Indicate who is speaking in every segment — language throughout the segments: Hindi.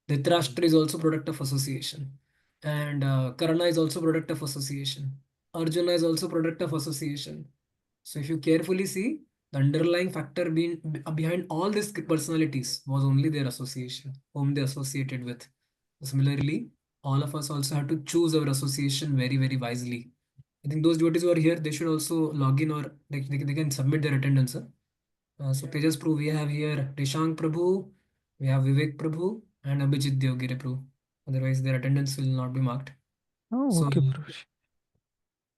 Speaker 1: Dhritarashtra is also product of association, and Karna is also product of association. Arjuna is also product of association. So if you carefully see, the underlying factor behind all these personalities was only their association, whom they associated with. Similarly, all of us also have to choose our association very, very wisely. I think those devotees who are here, they should also log in, or they can submit their attendance. So Tejas Prabhu, we have here Rishank Prabhu, we have Vivek Prabhu, and Abhijit Devgire Prabhu. Otherwise, their attendance will not be marked.
Speaker 2: Oh,
Speaker 1: So,
Speaker 2: okay, Prabhu.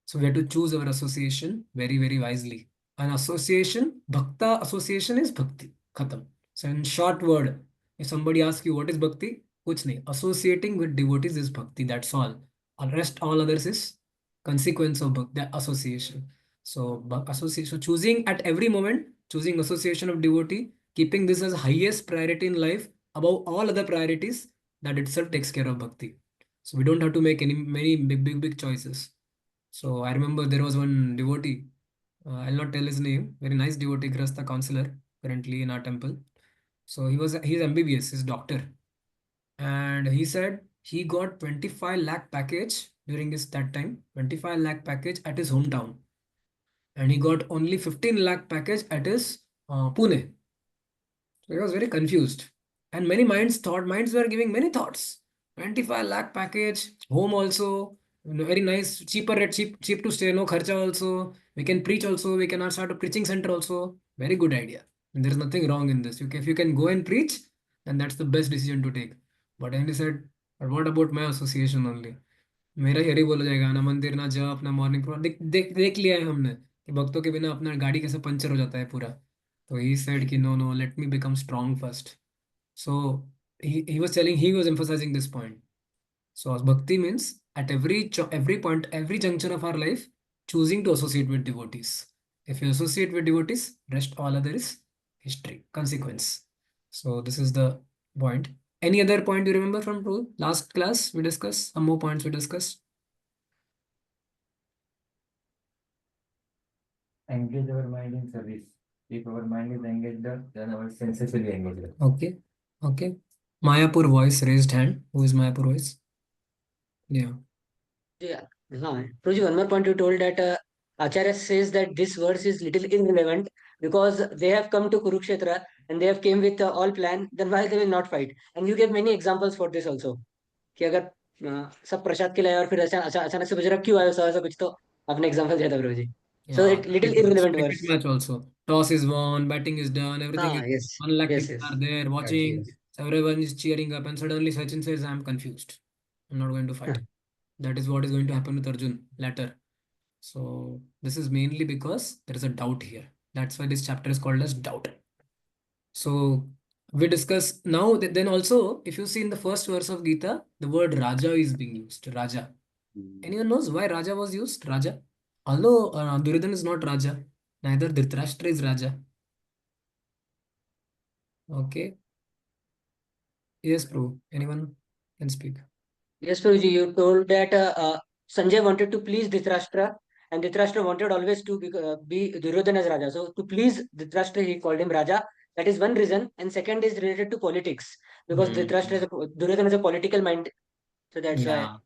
Speaker 1: so we have to choose our association very, very wisely. An association, Bhakta association is Bhakti. Khatam. So in short word, if somebody asks you what is Bhakti, kuch nahi. Associating with devotees is Bhakti. That's all. Rest all others is consequence of Bhakti, the association. So association, so choosing at every moment, choosing association of devotee, keeping this as highest priority in life above all other priorities, that itself takes care of Bhakti. So we don't have to make any many big choices. So I remember there was one devotee. I'll not tell his name. Very nice devotee, Grasta counselor, currently in our temple. So he's MBBS, he's doctor, and he said he got 25 lakh package during his that time, 25 lakh package at his hometown, and he got only 15 lakh package at his Pune. So he was very confused. And many minds were giving many thoughts. 25 lakh package, home also, very nice, cheaper rate, cheap to stay, no kharcha also. We can preach also, we can start a preaching center also. Very good idea. And there's nothing wrong in this. If you can go and preach, then that's the best decision to take. But then he said, but what about my association only? मेरा यही बोला जाएगा ना मंदिर ना जप ना मॉर्निंग देख लिया है हमने कि भक्तों के बिना अपना गाड़ी कैसे पंचर हो जाता है पूरा. So he said ki no, no, let me become strong first. So he was telling, he was emphasizing this point. So bhakti means at every point, every juncture of our life, choosing to associate with devotees. If you associate with devotees, rest all other is history, consequence. So this is the point. Any other point you remember from last class we discussed? Some more points we discussed.
Speaker 3: Engage our mind in service. If our mind is engaged, then our senses will be engaged.
Speaker 1: Okay. Okay. Mayapur voice, raised hand. Who is Mayapur voice? Yeah.
Speaker 4: Yeah. Prabhuji, one more point you told that Acharya says that this verse is little irrelevant because they have come to Kurukshetra and they have came with all plan, then why they will not fight? And you gave many examples for this also. कि अगर सब प्रसाद के लिए और फिर अचानक से बजरंग क्यों आया ऐसा कुछ तो आपने एग्जांपल दिया था प्रभु जी. So
Speaker 1: Yeah,
Speaker 4: it little irrelevant
Speaker 1: cricket
Speaker 4: verse.
Speaker 1: match also. Toss is won, batting is done, everything is,
Speaker 4: Yes,
Speaker 1: 1 lakh
Speaker 4: yes,
Speaker 1: people
Speaker 4: yes.
Speaker 1: are there
Speaker 4: Yes,
Speaker 1: watching,
Speaker 4: yes.
Speaker 1: everyone is cheering up, and suddenly Sachin says, I'm confused. I'm not going to fight. That is what is going to happen with Arjun later. So this is mainly because there is a doubt here. That's why this chapter is called as doubt. So we discuss now that then also, if you see in the first verse of Gita, the word Raja is being used. Raja. Anyone knows why Raja was used? Raja. Although Duryodhana is not Raja, neither Dhritarashtra is Raja. Okay. Yes, Prabhu. Anyone can speak.
Speaker 4: Yes, Prabhuji, you told that Sanjay wanted to please Dhritarashtra and Dhritarashtra wanted always to be Duryodhana as Raja. So to please Dhritarashtra, he called him Raja. That is one reason. And second is related to politics because Duryodhana is a political mind. So that's why.
Speaker 1: Yeah.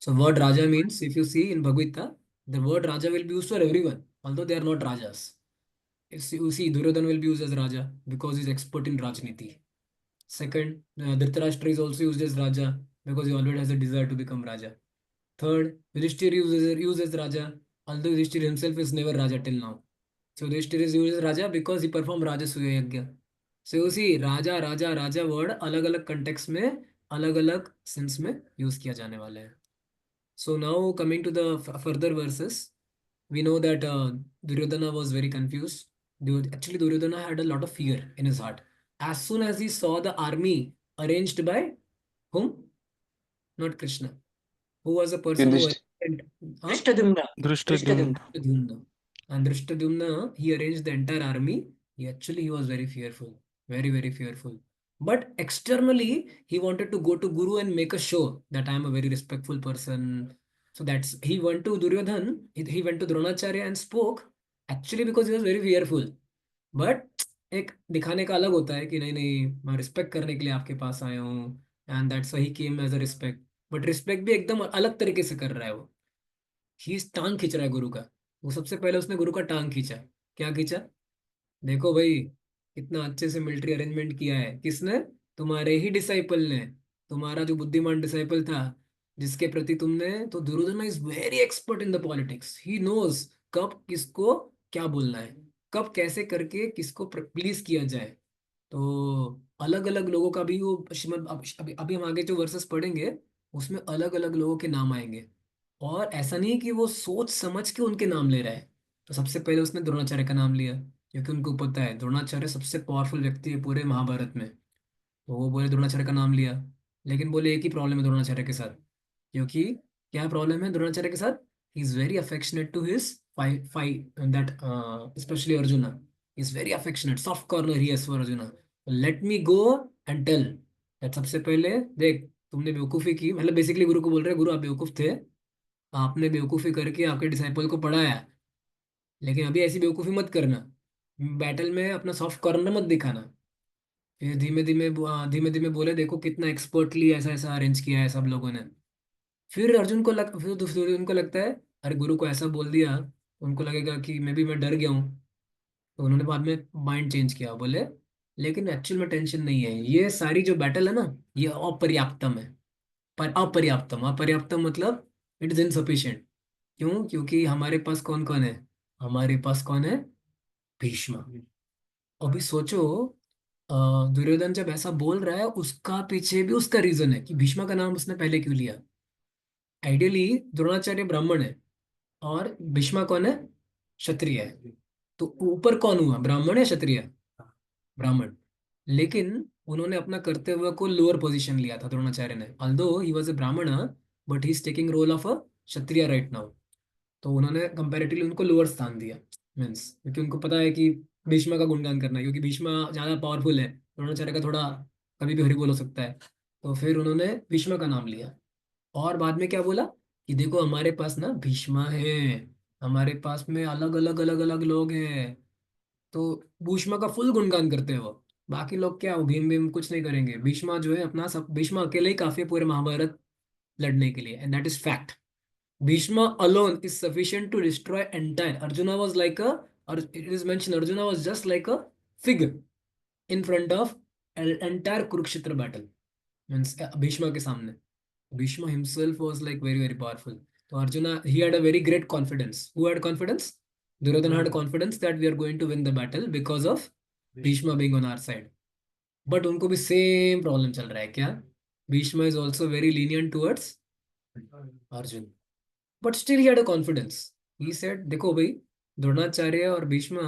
Speaker 1: So word Raja means, if you see in Bhagavad Gita, the word Raja will be used for everyone, although they are not Rajas. If you see, Duryodhana will be used as Raja because he's expert in Rajniti. Second, Dhritarashtra is also used as Raja because he already has a desire to become Raja. Third, Yudhishthir is used as Raja, although Yudhishthir himself is never Raja till now. So Yudhishthir is used as Raja because he performed Rajasuya Yagya. So you see, Raja word अलग अलग context में अलग अलग sense में use किया जाने वाला है. So now coming to the further verses, we know that Duryodhana was very confused. Actually, Duryodhana had a lot of fear in his heart. As soon as he saw the army arranged by whom? Not Krishna. Who was the person who
Speaker 2: Yudhishthir.
Speaker 1: arranged? Huh?
Speaker 4: Drishtadumna.
Speaker 2: Drishtadyumna.
Speaker 1: Drishtadumna. And Drishtadumna, he arranged the entire army. He was very fearful, very, very fearful. But externally, he wanted to go to Guru and make a show that I am a very respectful person. So that's, he went to Duryodhan, he went to Dronacharya and spoke, actually because he was very fearful. But एक दिखाने का अलग होता है कि नहीं नहीं मैं रिस्पेक्ट करने के लिए आपके पास आया हूँ, and that's why he came as a respect. But respect भी एकदम अलग तरीके से कर रहा है वो। ही टांग खींच रहा है गुरु का। वो सबसे पहले उसने गुरु का टांग खींचा। क्या खींचा? देखो भाई, कितना अच्छे से मिलिट्री अरेंजमेंट किया है। किसने? तुम्हारे ही डिसाइपल ने। तुम्हारा जो बुद्धिमान डिसाइपल था, जिसके प्रति तुमने, तो Duryodhan is very expert in the politics. He knows कब किसको क्या बोलना है, कब कैसे करके किसको प्लीज किया जाए। तो अलग अलग लोगों का भी वो श्रीमद अभी हम आगे जो वर्सेस पढ़ेंगे, उसमें अलग अलग लोगों के नाम आएंगे। और ऐसा नहीं कि वो सोच समझ के उनके नाम ले रहा है। तो सबसे पहले उसने द्रोणाचार्य का नाम लिया, क्योंकि उनको पता है द्रोणाचार्य सबसे पावरफुल व्यक्ति है पूरे महाभारत में। तो वो बोले द्रोणाचार्य का नाम लिया। लेकिन बोले एक ही प्रॉब्लम है द्रोणाचार्य के साथ। क्योंकि क्या प्रॉब्लम है द्रोणाचार्य के साथ? He is very affectionate to his five five that, specially Arjuna. Is very affectionate, soft corner he for Arjuna. Let me go and tell that. सबसे पहले देख, तुमने बेवकूफी की, मतलब बेसिकली गुरु को बोल रहे हैं, गुरु आप बेवकूफ थे, आपने बेवकूफी करके आपके डिसाइपल को पढ़ाया। लेकिन अभी ऐसी बेवकूफी मत करना, बैटल में अपना सॉफ्ट कॉर्नर मत दिखाना। फिर धीमे धीमे बोले देखो कितना एक्सपर्टली ऐसा ऐसा अरेंज किया है सब लोगों ने। फिर दूसरे उनको लगता है, अरे गुरु को ऐसा बोल दिया, उनको लगेगा कि मैं डर गया हूँ। तो उन्होंने बाद में माइंड चेंज किया, बोले लेकिन एक्चुअल में टेंशन नहीं है, ये सारी जो बैटल है ना, ये अपर्याप्तम है। पर अपर्याप्तम, अपर्याप्तम मतलब इट इज इनसफिशिएंट। क्यों? क्योंकि हमारे पास कौन कौन है? हमारे पास कौन है? भीष्म। अभी सोचो, अ, दुर्योधन जब ऐसा बोल रहा है, उसका पीछे भी उसका रीजन है कि भीष्म का नाम उसने पहले क्यों लिया। आइडियली द्रोणाचार्य ब्राह्मण है, और भीष्म कौन है? क्षत्रिय है। तो ऊपर कौन हुआ, ब्राह्मण या क्षत्रिय? ब्राह्मण। लेकिन उन्होंने अपना कर्तव्य को लोअर पोजीशन लिया था द्रोणाचार्य ने, although he was a Brahmin, but he is taking role of a Kshatriya right now. तो उन्होंने कंपैरेटिवली उनको लोअर स्थान दिया। मीन्स क्योंकि उनको पता है कि भीष्म का गुणगान करना है, क्योंकि भीष्म ज्यादा पावरफुल है, द्रोणाचार्य का थोड़ा कभी भी हरि बोल हो सकता है। तो फिर उन्होंने भीष्म का नाम लिया। और बाद में क्या बोला कि देखो हमारे पास ना भीष्मा है, हमारे पास में अलग अलग लोग हैं। तो भीष्मा का फुल गुणगान करते हैं वो। बाकी लोग क्या, वो भीम भीम कुछ नहीं करेंगे। भीष्मा जो है अपना सब, भीष्मा अकेले ही काफी है पूरे महाभारत लड़ने के लिए, and that is fact. Bhishma alone is sufficient to destroy entire. Arjuna was like a, or it is mentioned, Arjuna was just like a fig in front of an entire Kurukshetra battle. Means Bhishma के सामने. Bhishma himself was like very very powerful. So Arjuna, he had a very great confidence. Who had confidence? Duryodhana had confidence that we are going to win the battle because of Bhishma being on our side. But उनको भी same problem चल रहा है क्या? Bhishma is also very lenient towards Arjun. But still he had a confidence. He said देखो भाई, द्रोणाचार्य और भीष्म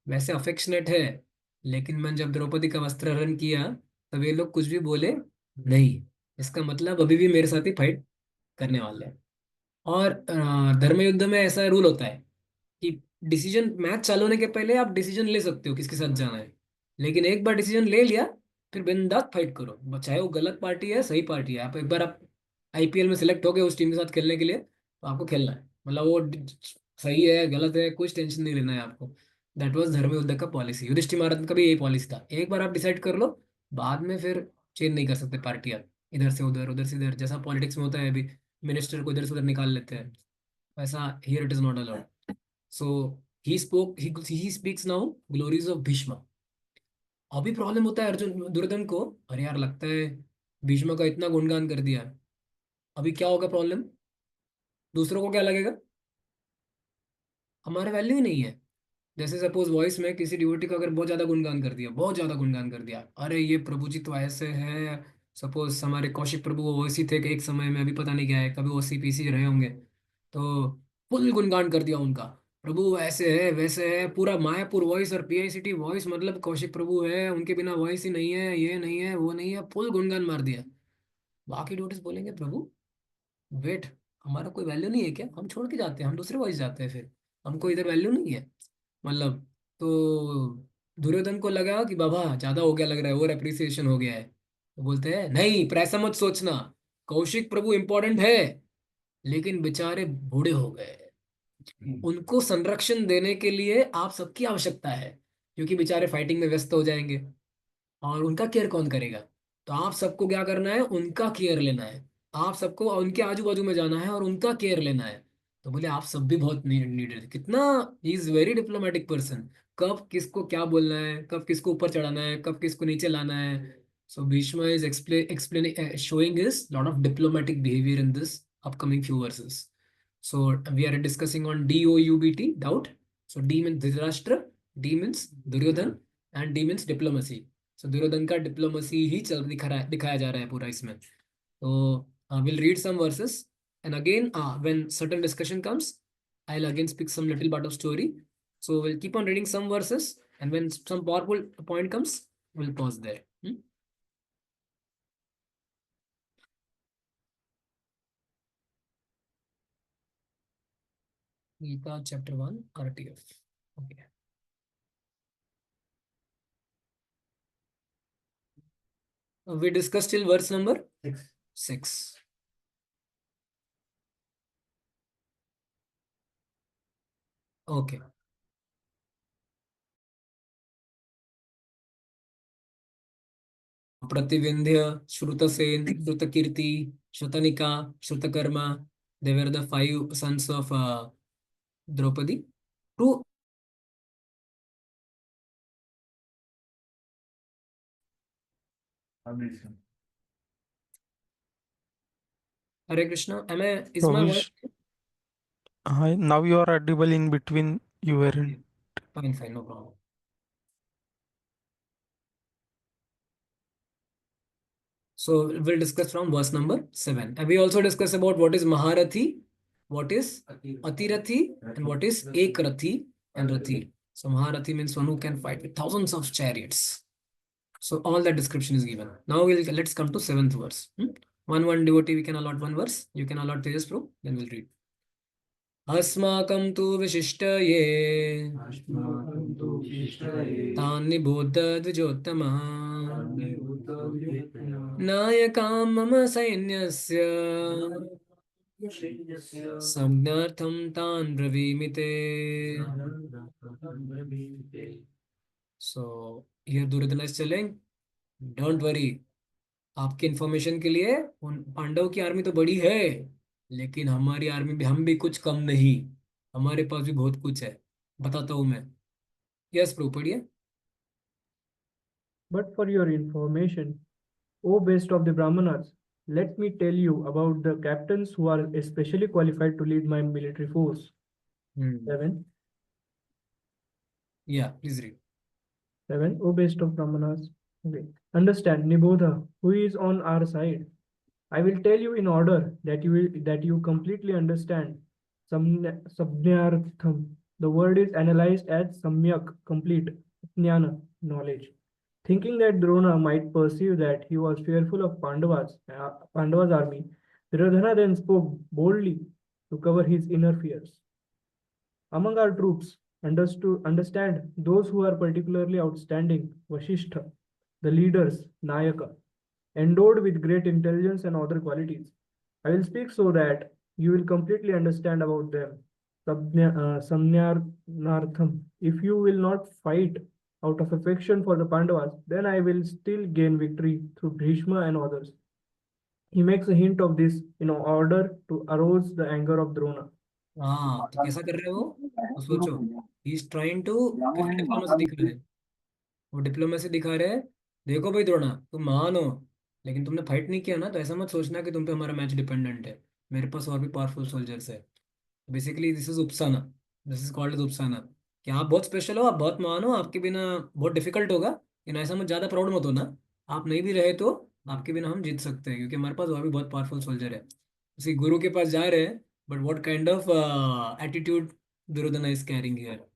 Speaker 1: वैसे अफेक्शनेट है, लेकिन मैंने जब द्रौपदी का वस्त्र हरण किया, तब ये लोग कुछ भी बोले नहीं। इसका मतलब अभी भी मेरे साथ ही फाइट करने वाले हैं। और धर्म युद्ध में ऐसा रूल होता है कि डिसीजन, मैच चालू होने के पहले आप डिसीजन ले सकते हो किसके साथ जाना है। लेकिन एक बार डिसीजन ले लिया, फिर बिंदास फाइट करो, चाहे वो गलत पार्टी है सही पार्टी है। आप एक बार आप आईपीएल में सिलेक्ट हो गए उस टीम के साथ खेलने के लिए, तो आपको खेलना है। मतलब वो सही है गलत है कुछ टेंशन नहीं लेना है आपको। दैट वाज धर्म युद्ध का पॉलिसी। युधिष्ठिर महाराज का भी यही पॉलिसी था, एक बार आप डिसाइड कर लो, बाद में फिर चेंज नहीं कर सकते पार्टी आप। इधर से उधर, उधर से इधर, जैसा पॉलिटिक्स में होता है अभी, मिनिस्टर को इधर से उधर निकाल लेते हैं, वैसा here it is not allowed. So he speaks now glories of Bhishma. अभी प्रॉब्लम होता है अर्जुन दुर्योधन को, अरे यार लगता है भीष्म का इतना गुणगान कर दिया, अभी क्या होगा प्रॉब्लम? दूसरों को क्या लगेगा? हमारा वैल्यू ही नहीं है। जैसे सपोज वॉइस में किसी डिवोटी का अगर बहुत ज्यादा गुणगान कर दिया, बहुत ज्यादा गुणगान कर दिया, अरे ये प्रभु जी तो ऐसे हैं। सपोज हमारे कौशिक प्रभु वो वैसी थे कि एक समय में, अभी पता नहीं क्या है, कभी ओसीपीसी रहे होंगे, तो फुल गुणगान कर दिया उनका। प्रभु ऐसे है वैसे है, पूरा मायापुर वॉइस और पीआईसीटी वॉइस, मतलब कौशिक प्रभु है, उनके बिना वॉइस ही नहीं है, ये नहीं है वो नहीं है, फुल गुणगान मार दिया। बाकी डिवोटीज बोलेंगे प्रभु वेट, हमारा कोई वैल्यू नहीं है क्या? हम छोड़ के जाते हैं, हम दूसरे वॉइस जाते हैं फिर, हमको इधर वैल्यू नहीं है। मतलब, तो दुर्योधन को लगा कि बाबा ज्यादा हो गया लग रहा है, और अप्रिसिएशन हो गया है। तो बोलते हैं नहीं, पर ऐसा मत सोचना, कौशिक प्रभु इंपॉर्टेंट है, लेकिन बेचारे बूढ़े हो गए, उनको संरक्षण देने के लिए आप सबकी आवश्यकता है, क्योंकि बेचारे फाइटिंग में व्यस्त हो जाएंगे, और उनका केयर कौन करेगा? तो आप सबको क्या करना है, उनका केयर लेना है, आप सबको उनके आजू बाजू में जाना है और उनका केयर लेना है। तो बोले आप सब भी बहुत नीडेड, कितना ही इज वेरी डिप्लोमेटिक पर्सन। कब किसको क्या बोलना है, कब किसको ऊपर चढ़ाना है, कब किसको नीचे लाना है। So Bhishma is explaining showing his lot of diplomatic behavior in this upcoming few verses. So we are discussing on doubt, doubt. So D means Dhritarashtra, D means Duryodhan, and D means diplomacy. So Duryodhan का डिप्लोमेसी ही दिखाया जा रहा है पूरा इसमें। तो we'll read some verses, and again when certain discussion comes, I'll again speak some little part of story. So we'll keep on reading some verses, and when some powerful point comes, we'll pause there. Gita chapter 1 RTF. Okay. We discussed till verse number 6. Okay. Prativindhya, Shrutsen, Shrutakirti, श्रुतनिका, Shrutakarma. They were the 5 sons of Draupadi. Two. Hare Krishna. Is my voice?
Speaker 2: Provish, hi, now you are audible in between. You weren't.
Speaker 1: Fine, fine, no problem. So we'll discuss from verse number 7. And we also discuss about what is Maharathi, what is Atirathi, and what is Ekrathi and Rathi. So Maharathi means one who can fight with thousands of chariots. So all that description is given. Now let's come to 7th verse. One devotee we can allot one verse. You can allot Tejas Pro. Then we'll read. अस्माकं तु विशिष्ट ये तान् निबोध द्विजोत्तमः नायकां मम सैन्यस्य संज्ञार्थं तान् ब्रवीमि ते. So here Duryodhana is telling, don't worry. आपके इंफॉर्मेशन के लिए उन पांडव की आर्मी तो बड़ी है, लेकिन हमारी आर्मी भी, हम भी कुछ कम नहीं, हमारे पास भी बहुत कुछ है, बताता हूं मैं. यस प्रभु, पढ़िए.
Speaker 5: But for your information, O best of the Brahmanas, let me tell you about the captains who are especially qualified to lead my military force. 7.
Speaker 1: Yeah, please read.
Speaker 5: 7. O best of Brahmanas. Okay. Understand, Nibodha, who is on our side. I will tell you in order that you completely understand. Samnyartham. The word is analyzed as samyak, complete, jnana, knowledge. Thinking that Drona might perceive that he was fearful of Pandava's army, Duryodhana then spoke boldly to cover his inner fears. Among our troops, understand those who are particularly outstanding, Vasishtha, the leaders, Nayaka, endowed with great intelligence and other qualities. I will speak so that you will completely understand about them. Samnyarnartham. If you will not fight out of affection for the Pandavas, then I will still gain victory through Bhishma and others. He makes a hint of this in order to arouse the anger of Drona.
Speaker 1: हाँ, तो कैसा कर रहे हो तो सोचो. He is trying to diplomacy दिखा रहे हैं, वो डिप्लोमेसी दिखा रहे हैं. देखो भाई द्रोणा, तुम महान हो, लेकिन तुमने फाइट नहीं किया ना, तो ऐसा मत सोचना कि तुम पे हमारा मैच डिपेंडेंट है. मेरे पास और भी पावरफुल सोल्जर्स है. बेसिकली दिस इज उपसाना, दिस इज कॉल्ड एज उपसाना. कि आप बहुत स्पेशल हो, आप बहुत महान हो, आपके बिना बहुत डिफिकल्ट होगा, लेकिन ऐसा मत ज़्यादा प्राउड मत हो ना. आप नहीं भी रहे तो आपके बिना हम जीत सकते हैं, क्योंकि हमारे पास और भी बहुत पावरफुल सोल्जर है. उसी गुरु के पास जा रहे हैं, but what kind of attitude Duryodhan is carrying here.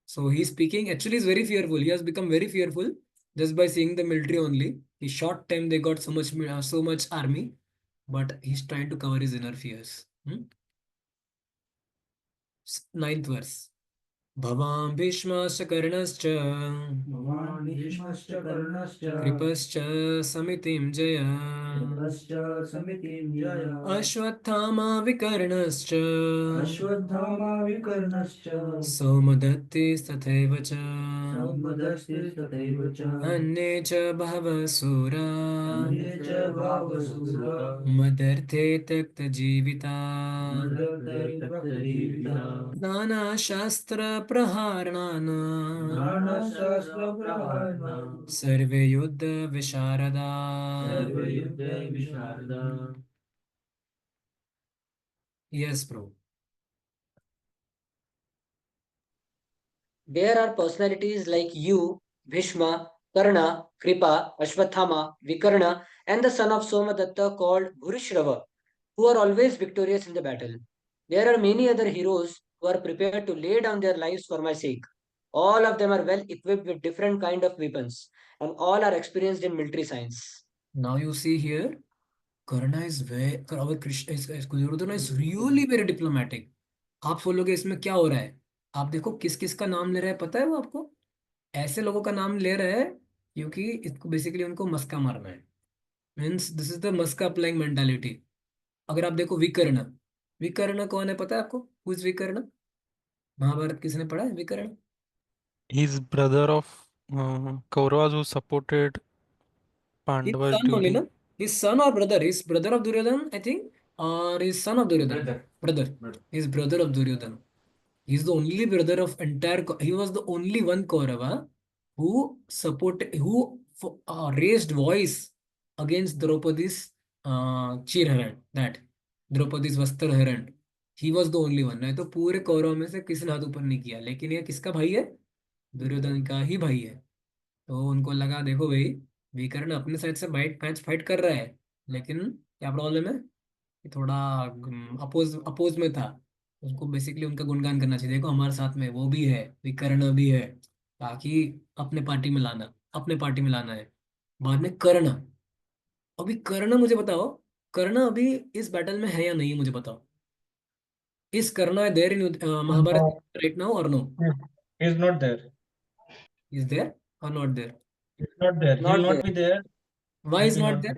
Speaker 1: So he's speaking, actually is very fearful. He has become very fearful just by seeing the military only. In short time they got so much army, but he's trying to cover his inner fears. Ninth verse. भवान् भीष्मश्च कर्णश्च
Speaker 6: भवान् भीष्मश्च कर्णश्च
Speaker 1: कृपश्च समितिं जय
Speaker 6: कृपश्च समितिं जय
Speaker 1: अश्वत्थामा विकर्णश्च
Speaker 6: अश्वत्थामा विकर्णश्च
Speaker 1: सोमदत्तिस्तथैव च
Speaker 6: सौमदस्तिस्तथैव च
Speaker 1: अन्ये च बहवः सूरा
Speaker 6: अन्ये च भावसूरा
Speaker 1: मदर्थे त्यक्तजीविता
Speaker 6: मदर्थैर्भक्तजीविता
Speaker 1: नानाशास्त्रप्रहारान्
Speaker 6: नानाशास्त्रप्रहाराः
Speaker 1: सर्वे युद्धविशारदा
Speaker 6: सर्वयुद्धविशारदा
Speaker 1: Yes, bro.
Speaker 4: There are personalities like you, Bhishma, Karna, Kripa, Ashwathama, Vikarna, and the son of Somadatta called Bhurishrava, who are always victorious in the battle. There are many other heroes who are prepared to lay down their lives for my sake. All of them are well equipped with different kind of weapons, and all are experienced in military science.
Speaker 1: Now you see here, Karna is very, our Krishna is Duryodhana is really very diplomatic. आप बोलोगे इसमें क्या हो रहा है? आप देखो किस किस का नाम ले रहा है, पता है वो आपको? ऐसे लोगों का नाम ले रहा है क्योंकि इसको बेसिकली उनको मस्का मारना है. मीन्स दिस इज द मस्का प्लेइंग मेंटालिटी. अगर आप देखो विकर्ण, विकर्ण कौन है पता है आपको? हु इज विकर्ण? महाभारत किसने पढ़ा है विकर्ण?
Speaker 2: He's brother of Kauravas who supported
Speaker 1: His
Speaker 2: Pandavas
Speaker 1: son only,
Speaker 2: during.
Speaker 1: no? His son or brother? His brother of Duryodhan, I think, or his son of Duryodhan?
Speaker 3: Brother.
Speaker 1: Brother.
Speaker 3: Brother.
Speaker 1: His brother of Duryodhan. He's the only brother of entire. He was the only one Kaurava who supported, who raised voice against Draupadi's Chirharan. That Draupadi's Vastraharan. He was the only one. नहीं तो पूरे कौरव में से किसी ने हाथ ऊपर नहीं किया. लेकिन ये किसका भाई है? दुर्योधन का ही भाई है. तो उनको लगा देखो भाई, विकर्ण अपने साइड से मैच फाइट कर रहा है, लेकिन क्या प्रॉब्लम है कि थोड़ा अपोज अपोज में था. उसको बेसिकली उनका गुणगान करना चाहिए, देखो हमारे साथ में वो भी है, विकर्ण भी है, ताकि अपने पार्टी में लाना है. बाद में कर्ण. अभी कर्ण मुझे बताओ, कर्ण अभी इस बैटल में है या नहीं, मुझे बताओ. इस Karna there in Mahabharata
Speaker 5: No,
Speaker 1: right now or no?
Speaker 5: he's not there.
Speaker 1: Is there or not there?
Speaker 5: He's not there. He will
Speaker 4: Not
Speaker 5: not
Speaker 4: there.
Speaker 5: be there.
Speaker 1: Why
Speaker 5: He
Speaker 1: is
Speaker 5: will
Speaker 1: not
Speaker 5: not be
Speaker 1: there?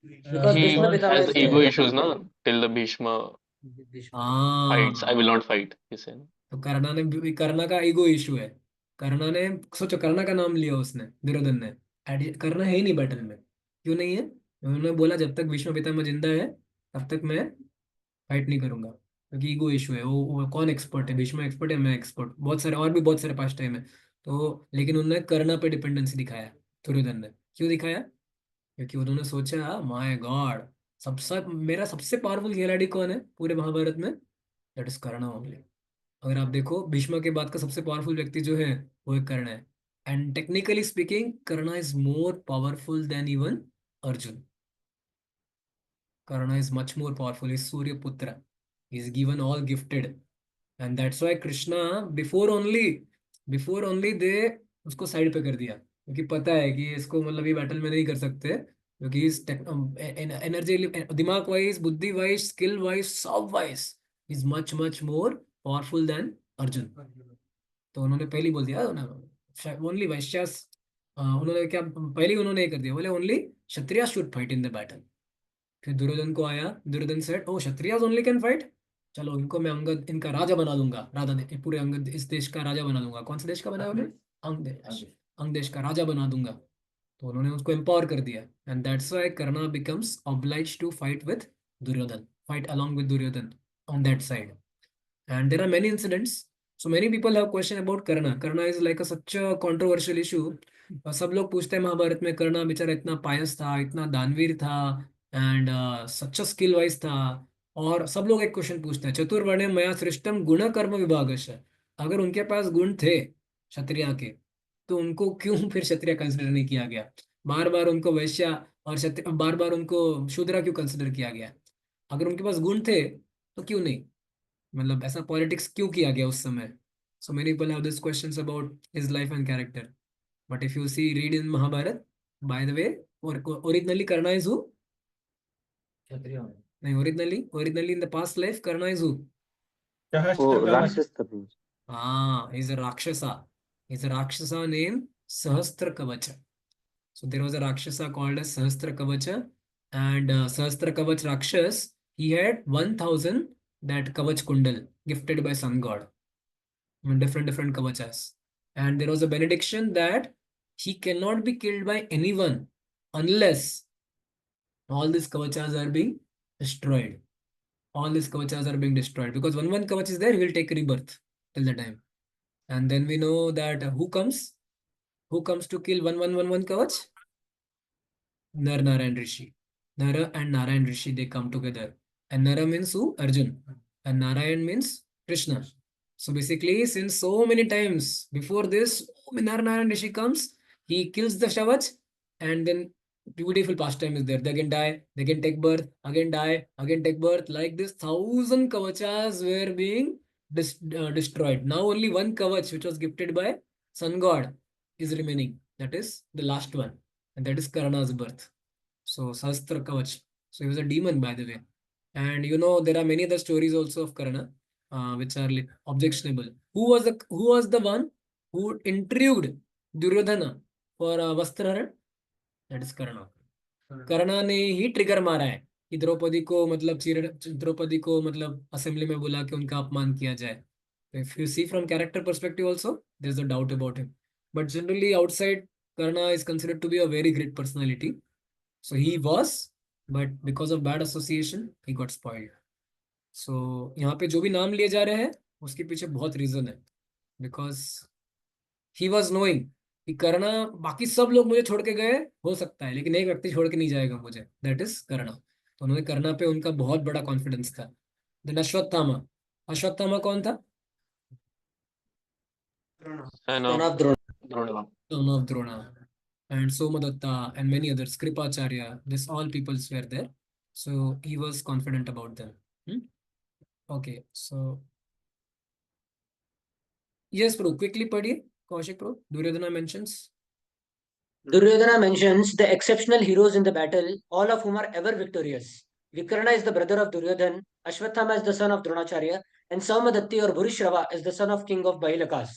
Speaker 4: Because
Speaker 7: He
Speaker 4: Bhishma Pitama
Speaker 7: has
Speaker 4: is
Speaker 7: ego
Speaker 4: there.
Speaker 7: issues, no? Till the Bhishma
Speaker 4: Bhishma.
Speaker 7: fights, I will
Speaker 1: हाँ,
Speaker 7: not fight, he said.
Speaker 1: तो कर्णा का ईगो इशू है. कर्णा ने, सोचो कर्णा का नाम लिया उसने, दुर्योधन ने. कर्णा है ही नहीं बैटल में. क्यों नहीं है? उन्होंने बोला जब तक भीष्म पितामह जिंदा है तब तक मैं फाइट नहीं करूंगा, क्योंकि ईगो इशू है. वो कौन एक्सपर्ट है? भीष्म एक्सपर्ट है, मैं एक्सपर्ट, बहुत सारे और भी बहुत सारे पास टाइम है. तो लेकिन उन्होंने कर्णा पे डिपेंडेंसी दिखाया, दुर्योधन ने. क्यों दिखाया? क्योंकि उन्होंने सोचा माय गॉड, मेरा सबसे पावरफुल खिलाड़ी कौन है पूरे महाभारत में? That is Karna only. अगर आप देखो भीष्म के बाद का सबसे पावरफुल व्यक्ति जो है वो एक कर्ण है. And technically speaking Karna is more powerful than even Arjun. Karna is much more powerful. He's Surya Putra. He's given all gifted. And that's why Krishna before only they उसको साइड पे कर दिया, क्योंकि पता है कि इसको मतलब ये बैटल में नहीं कर सकते, क्योंकि इस एनर्जी, दिमाग वाइज, बुद्धि वाइज, स्किल वाइज, सब wise is much much more powerful then Arjun. तो उन्होंने पहले ही बोल दिया ओनली वैश्यास. उन्होंने क्या पहले ही उन्होंने ये कर दिया, बोले only Kshatriya should fight in the battle. फिर दुर्योधन को आया, Duryodhan said O Kshatriyas only can fight, चलो इनको मैं अंगद इनका राजा बना दूंगा, पूरे अंगद इस देश का राजा बना दूंगा. कौन से देश का बनाया उन्होंने? अंग देश का राजा बना दूंगा. तो उन्होंने उसको एम्पावर कर दिया. And that's why Karna becomes obliged to fight with Duryodhana, fight along with Duryodhana on that side. And there are many incidents. So many people have question about Karna. Karna is like such a controversial issue. सब लोग पूछते हैं महाभारत में कर्णा बेचारा इतना पायस था, इतना दानवीर था, एंड सच स्किल वाइज था. और सब लोग एक क्वेश्चन पूछते हैं, चतुर्वर्ण्य मया सृष्टम गुण कर्म विभागश. अगर उनके पास गुण थे क्षत्रिय के, तो उनको क्यों फिर क्षत्रिय कंसिडर नहीं किया गया? बार बार उनको वैश्य और क्षत्रिय, बार बार उनको शूद्र क्यों कंसिडर किया गया? अगर उनके पास गुण थे तो क्यों नहीं? मतलब ऐसा पॉलिटिक्स क्यों किया गया उस समय? So many people have this questions about his life and character. But if you see read in Mahabharata, by the way, originally Karna is who?
Speaker 3: क्षत्रिय होने.
Speaker 1: नहीं, originally in the past life Karna is who?
Speaker 7: वो राक्षस था.
Speaker 1: Ah, he's a Rakshasa. He's a Rakshasa named Sahastra Kavacha. So there was a Rakshasa called as Sahastra Kavacha, and Sahastra Kavach Rakshas, he had 1,000 that Kavach Kundal gifted by Sun God. I mean, different Kavachas. And there was a benediction that he cannot be killed by anyone unless all these Kavachas are being destroyed. All these Kavachas are being destroyed because one Kavach is there, he will take rebirth till the time. And then we know that who comes? Who comes to kill one Kavach? Nar Narayan Rishi. Nara and Narayan Rishi, they come together. And Nara means who? Arjun. And Narayan means Krishna. So basically, since so many times before this, Nara Narayan Rishi comes, he kills the Shavach, and then beautiful pastime is there. They can die, they can take birth, again die, again take birth. Like this, 1,000 kavachas were being destroyed. Now only one kavach, which was gifted by Sun God, is remaining. That is the last one, and that is Karna's birth. So Sahastra Kavach. So he was a demon, by the way. And you know there are many other stories also of Karna, which are objectionable. Who was the one who intrigued Duryodhana for Vastraharan? That is Karna. कर्णा ने ही ट्रिगर मारा है कि द्रौपदी को मतलब द्रौपदी को मतलब असेंबली में बुला के उनका अपमान किया जाए. If you see from character perspective also, there's a doubt about him. But generally outside, Karna is considered to be a very great personality. So he was, but because of bad association, he got spoiled. So यहाँ पे जो भी नाम लिए जा रहे हैं उसके पीछे बहुत रीजन है. Because he was knowing कि करना बाकी सब लोग मुझे छोड़ के गए हो सकता है लेकिन एक व्यक्ति छोड़ के नहीं जाएगा मुझे, दैट इज करना. तो उन्होंने करना पे उनका बहुत बड़ा कॉन्फिडेंस था. देन अश्वत्थामा. अश्वत्थामा कौन था?
Speaker 7: And
Speaker 4: Son of Drona.
Speaker 7: Drona.
Speaker 1: Son of Drona. And Somadatta and many others, Kripacharya, this all peoples were there. So he was confident about them. Okay, so yes, bro, quickly padhiye. Kaushik bro, Duryodhana mentions.
Speaker 4: Duryodhana mentions the exceptional heroes in the battle, all of whom are ever victorious. Vikarna is the brother of Duryodhan, Ashwathama is the son of Dronacharya, and Saumadatti or Bhurishrava is the son of king of Bahilakas.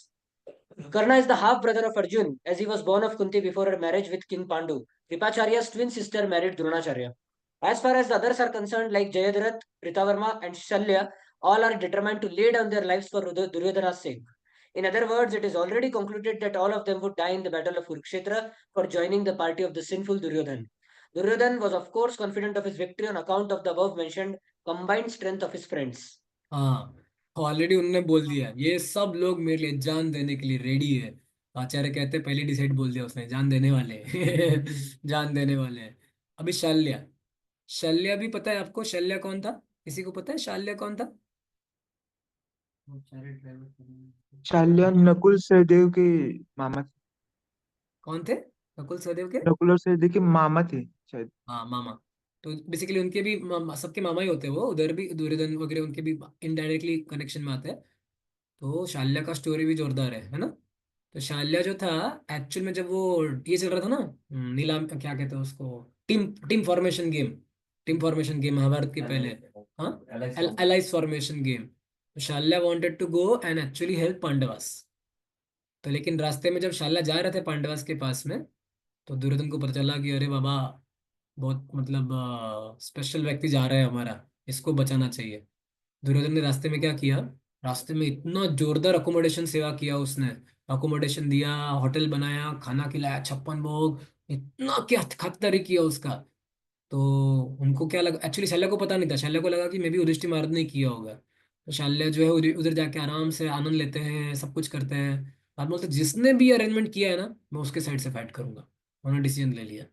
Speaker 4: Karna is the half brother of Arjun, as he was born of Kunti before her marriage with King Pandu. Kripacharya's twin sister married Dronacharya. As far as the others are concerned, like Jayadratha, Ritavarma, and Shalya, all are determined to lay down their lives for Duryodhana's sake. In other words, it is already concluded that all of them would die in the battle of Kurukshetra for joining the party of the sinful Duryodhan. Duryodhan was of course confident of his victory on account of the above mentioned combined strength of his friends.
Speaker 1: हाँ, ऑलरेडी उन्होंने बोल दिया ये सब लोग मेरे लिए जान देने के लिए रेडी है. आचार्य कहते हैं पहले डिसाइड बोल दिया उसने, जान देने वाले हैं. जान देने वाले हैं. अभी शल्य. शल्य भी पता है आपको? शल्य कौन था? किसी को पता है शल्य कौन था?
Speaker 8: शाल्य नकुल सहदेव के मामा थे।
Speaker 1: कौन थे? नकुल सहदेव के
Speaker 8: नकुल और सहदेव के मामा थे शायद।
Speaker 1: हाँ, मामा. तो बेसिकली उनके भी सबके मामा ही होते हैं वो. उधर भी दुर्योधन वगैरह उनके भी इनडायरेक्टली कनेक्शन में आते हैं. तो शाल्य का स्टोरी भी जोरदार है ना. तो शाल्य जो था एक्चुअल में जब वो ये चल रहा था ना, नीलाम क्या कहते हैं उसको, team team formation game. Team formation game Mahabharata के पहले. हाँ, एलाइज फॉर्मेशन गेम. तो Shalya wanted to go and actually help Pandavas. तो लेकिन रास्ते में जब शाल्य जा रहे थे पांडवास के पास में, तो दुर्योधन को पता चला कि अरे बाबा बहुत मतलब स्पेशल व्यक्ति जा रहा है हमारा, इसको बचाना चाहिए. दुर्योधन ने रास्ते में क्या किया? रास्ते में इतना जोरदार अकोमोडेशन सेवा किया उसने. अकोमोडेशन दिया, होटल बनाया, खाना खिलाया, 56 भोग, इतना क्या खातिरदारी किया उसका. तो उनको क्या लगा, एक्चुअली शल्य को पता नहीं था. शल्य को लगा कि मे भी युधिष्ठिर महाराज ने किया होगा. तो शल्य जो है उधर उधर जाके आराम से आनंद लेते हैं, सब कुछ करते हैं. बाद में बोलते जिसने भी अरेंजमेंट किया है ना, मैं उसके साइड से फाइट करूंगा. उन्होंने डिसीजन ले लिया.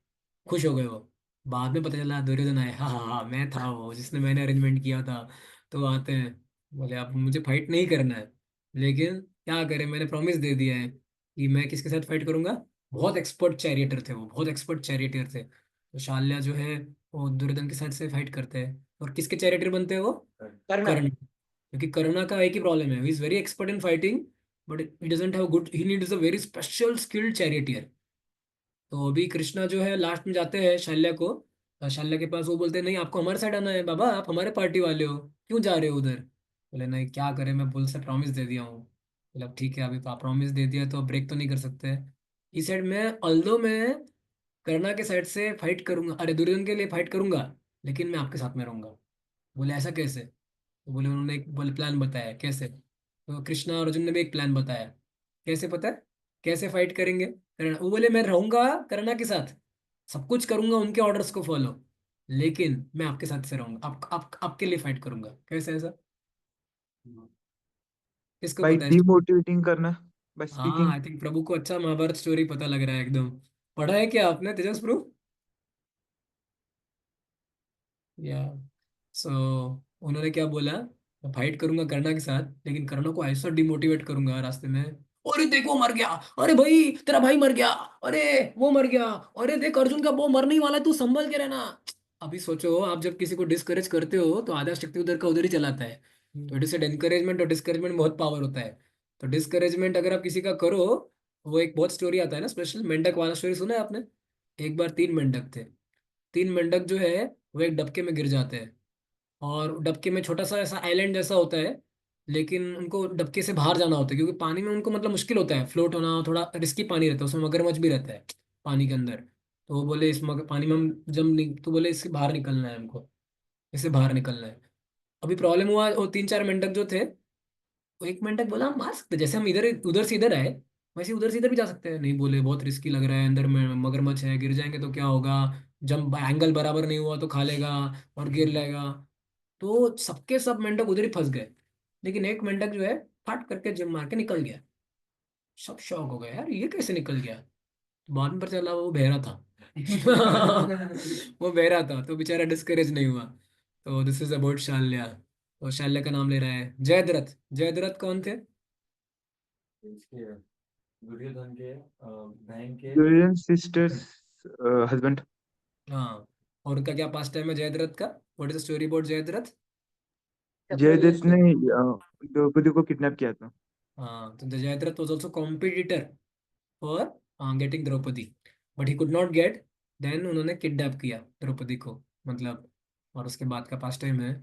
Speaker 1: खुश हो गए वो. बाद में पता चला दुर्योधन आए, हाँ हाँ हाँ मैं था वो जिसने मैंने अरेंजमेंट किया था. तो आते हैं, बोले अब मुझे फाइट नहीं करना है, लेकिन क्या करें, मैंने प्रॉमिस दे दिया है कि मैं किसके साथ फाइट करूंगा. बहुत एक्सपर्ट चैरियटर थे वो, बहुत एक्सपर्ट चैरियटर थे. तो शाल्य जो है वो दुर्योधन के साथ से फाइट करते हैं. और किसके चैरियटर बनते हैं वो?
Speaker 4: Karna.
Speaker 1: कर्ण. क्योंकि कर्ण का एक ही प्रॉब्लम है, he is very expert in fighting but he doesn't have good, he needs a very special skilled charioteer. तो अभी कृष्णा जो है लास्ट में जाते हैं शल्य को, शल्य के पास. वो बोलते हैं नहीं आपको हमारे साइड आना है बाबा, आप हमारे पार्टी वाले हो, क्यों जा रहे हो उधर? बोले नहीं क्या करें, मैं बुल से प्रॉमिस दे दिया हूँ. मतलब ठीक है, अभी तो आप प्रॉमिस दे दिया तो ब्रेक तो नहीं कर सकते। ही सेड मैं ऑल्दो मैं करुणा के साइड से फाइट करूंगा, अरे दुर्योधन के लिए फाइट करूंगा, लेकिन मैं आपके साथ में रहूंगा। बोले ऐसा कैसे? तो बोले उन्होंने एक बोले प्लान बताया कैसे। तो कृष्णा और अर्जुन ने भी एक प्लान बताया। कैसे पता है? कैसे फाइट करेंगे करुणा? वो बोले मैं रहूंगा करुणा के साथ, सब कुछ करूंगा उनके ऑर्डर्स को फॉलो, लेकिन मैं आपके साथ से रहूंगा, आपके लिए फाइट करूंगा। कैसे ऐसा? किसको
Speaker 8: बाय
Speaker 1: पता है?
Speaker 8: डिमोटिवेटिंग करना, बाय
Speaker 1: हाँ
Speaker 8: स्पीकिंग।
Speaker 1: आई थिंक प्रभु को अच्छा महाभारत स्टोरी पता लग रहा है एकदम। पढ़ा है क्या आपने तेजस प्रभु? या सो उन्होंने क्या बोला, मैं फाइट करूंगा करुणा के साथ, लेकिन करुणा को ऐसा डिमोटिवेट करूंगा रास्ते में। अरे देखो मर गया, अरे भाई तेरा भाई मर गया, अरे वो मर गया, अरे देख अर्जुन का वो मरने ही वाला है, तू संभल के रहना। अभी सोचो, आप जब किसी को डिस्करेज करते हो तो आधा शक्ति उधर का उधर ही चलाता है। तो इट इज एनकरेजमेंट, और डिस्करेजमेंट में बहुत पावर होता है। तो डिस्करेजमेंट अगर आप किसी का करो, वो एक बहुत स्टोरी आता है ना, स्पेशल मेंढक वाला स्टोरी सुना है आपने? एक बार तीन मेंढक थे। तीन मेंढक जो है वो एक डबके में गिर जाते हैं, और डबके में छोटा सा ऐसा आइलैंड जैसा होता है, लेकिन उनको डबके से बाहर जाना होता है क्योंकि पानी में उनको मतलब मुश्किल होता है फ्लोट होना, थोड़ा रिस्की पानी रहता है, उसमें मगरमच्छ भी रहता है पानी के अंदर। तो वो बोले इस पानी में हम जब तो बोले इससे बाहर निकलना है हमको, इससे बाहर निकलना है। अभी प्रॉब्लम हुआ, वो तीन चार मेंढक जो थे, वो एक मेंढक बोला हम मार सकते हैं। जैसे हम इधर उधर से इधर आए, वैसे उधर से इधर भी जा सकते हैं। नहीं, बोले बहुत रिस्की लग रहा है, अंदर में मगरमच्छ है, गिर जाएंगे तो क्या होगा, जब एंगल बराबर नहीं हुआ तो खा लेगा और गिर जाएगा। तो सबके सब मेंढक उधर ही फंस गए, लेकिन एक मेंढक जो है फट करके जिम मार के निकल गया। सब शौक हो गए, यार ये कैसे निकल गया? तो बाद में पता चला वो बहरा था। वो बहरा था, तो बेचारा डिस्करेज नहीं हुआ। तो दिस इज अबाउट शाल्य। तो शाल्य का नाम ले रहा है जयद्रथ। जयद्रथ कौन थे?
Speaker 3: इसके दुर्योधन के बहन के
Speaker 8: दुर्योधन सिस्टर्स हस्बैंड।
Speaker 1: हाँ, और उनका क्या पास टाइम है जयद्रथ का? What is the story about Jayadratha?
Speaker 8: Jaydatt ने द्रौपदी को किडनैप किया था।
Speaker 1: हाँ, तो Jayadratha was also competitor for getting Draupadi, but he could not get. Then उन्होंने किडनैप किया द्रौपदी को, मतलब, और उसके बाद का पास टाइम है।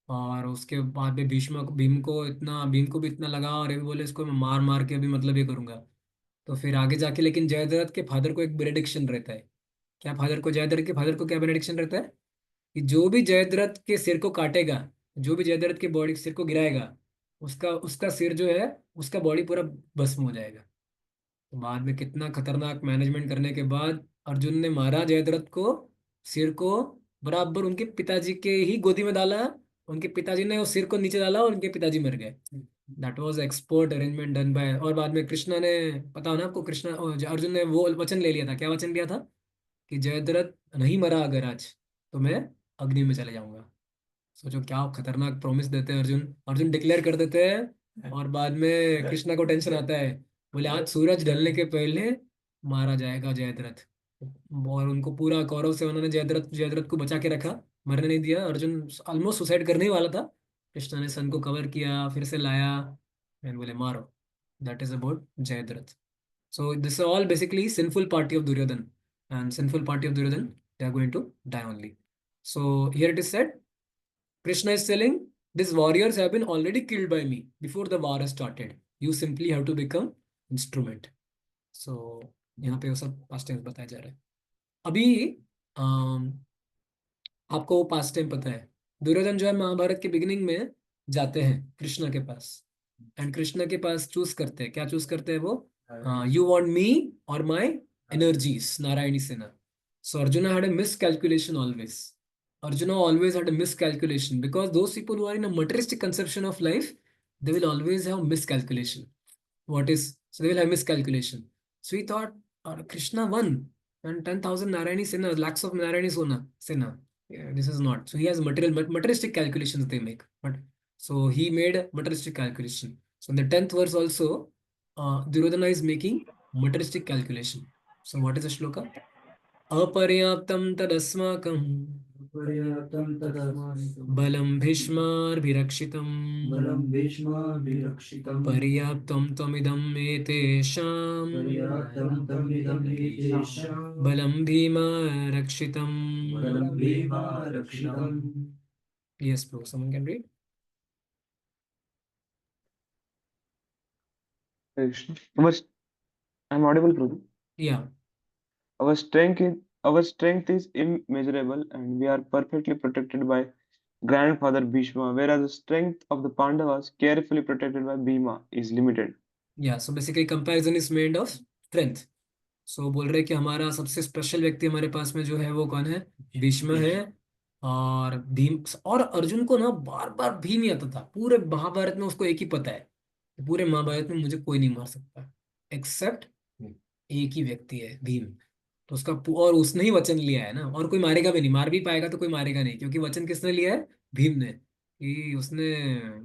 Speaker 1: और उसके बाद में भीम को भी इतना लगा, और ये भी बोले इसको मैं मार मार के अभी मतलब ये करूंगा। तो फिर आगे जाके लेकिन जयद्रथ के फादर को एक बेनेडिक्शन रहता है। क्या फादर को, जयद्रथ के फादर को क्या बेनेडिक्शन रहता है? कि जो भी जयद्रथ के सिर को काटेगा, जो भी जयद्रथ के बॉडी सिर को गिराएगा, उसका उसका सिर जो है, उसका बॉडी पूरा भस्म हो जाएगा। तो बाद में कितना खतरनाक मैनेजमेंट करने के बाद अर्जुन ने मारा जयद्रथ को, सिर को बराबर उनके पिताजी के ही गोदी में डाला। उनके पिताजी ने उस सिर को नीचे डाला और उनके पिताजी मर गए। That was expert arrangement done by. और बाद में कृष्णा ने, पता हो ना आपको, अर्जुन ने वो वचन ले लिया था। क्या वचन लिया था? कि जयद्रथ नहीं मरा अगर आज, तो मैं अग्नि में चले जाऊंगा। सोचो क्या खतरनाक प्रॉमिस देते हैं अर्जुन। अर्जुन डिक्लेयर कर देते हैं, और बाद में कृष्णा को टेंशन आता है। बोले आज सूरज ढलने के पहले मारा जाएगा जयद्रथ। और उनको पूरा कौरव से उन्होंने जयद्रथ जयद्रथ को बचा के रखा, मरने नहीं दिया। अर्जुन ऑलमोस्ट सुसाइड करने ही वाला था, कृष्णा ने सन को कवर किया, फिर से लाया, एंड बोले मारो। That is about Jayadratha. So this is all basically sinful party of Duryodhan, and sinful party of Duryodhan, they are going to die only. So here it is said, Krishna is telling, these warriors have been already killed by me before the war has started. You simply have to become instrument. So यहाँ पे वो सब past tense बताया जा रहा है। अभी अम, आपको वो पास्ट टाइम पता है? दुर्योधन जो है महाभारत के बिगिनिंग में जाते हैं कृष्णा के पास, एंड कृष्णा के पास चूज करते हैं। क्या चूज करते हैं वो? यू वांट मी और my energies, Narayani Sena. So Arjuna had a miscalculation always. Arjuna always had a miscalculation, because those people who are in a materialistic conception of life, they will always have miscalculation. What is, so they will have miscalculation. So he thought, Krishna won, and 10,000 Narayani Sena, lakhs of Narayani Sena. Yeah, this is not. So he has materialistic calculations they make. But so he made a materialistic calculation. So in the 10th verse also, Duryodhana is making materialistic calculation. So what is the shloka? अपर्याप्तं तदस्माकं
Speaker 6: पर्याप्तं तदस्माकं
Speaker 1: बलं भीष्माभिरक्षितं
Speaker 6: बलं भीष्माभिरक्षितं
Speaker 1: पर्याप्तं त्वमिदं एतेषां
Speaker 6: पर्याप्तं तमिदं एतेषां
Speaker 1: बलं भीमारक्षितं.
Speaker 6: बलं भीमारक्षितम्.
Speaker 1: Yes, bro. Someone can read.
Speaker 8: Krishna. I'm audible, Prabhu.
Speaker 1: Yeah.
Speaker 8: Our strength is immeasurable, and we are perfectly protected by grandfather Bhishma, whereas the strength of the Pandavas, carefully protected by Bhima, is limited.
Speaker 1: Yeah, so basically comparison is made of strength. सो बोल रहे हैं कि हमारा सबसे स्पेशल व्यक्ति हमारे पास में जो है वो कौन है, भीष्म है। और भीम और अर्जुन को ना बार बार भीम ही आता था, पूरे महाभारत में उसको एक ही पता है कि पूरे महाभारत में मुझे कोई नहीं मार सकता एक्सेप्ट एक ही व्यक्ति है, भीम। तो और उसने ही वचन लिया है ना, और कोई मारेगा भी नहीं, मार भी पाएगा तो कोई मारेगा नहीं, क्योंकि वचन किसने लिया है, भीम ने। कि उसने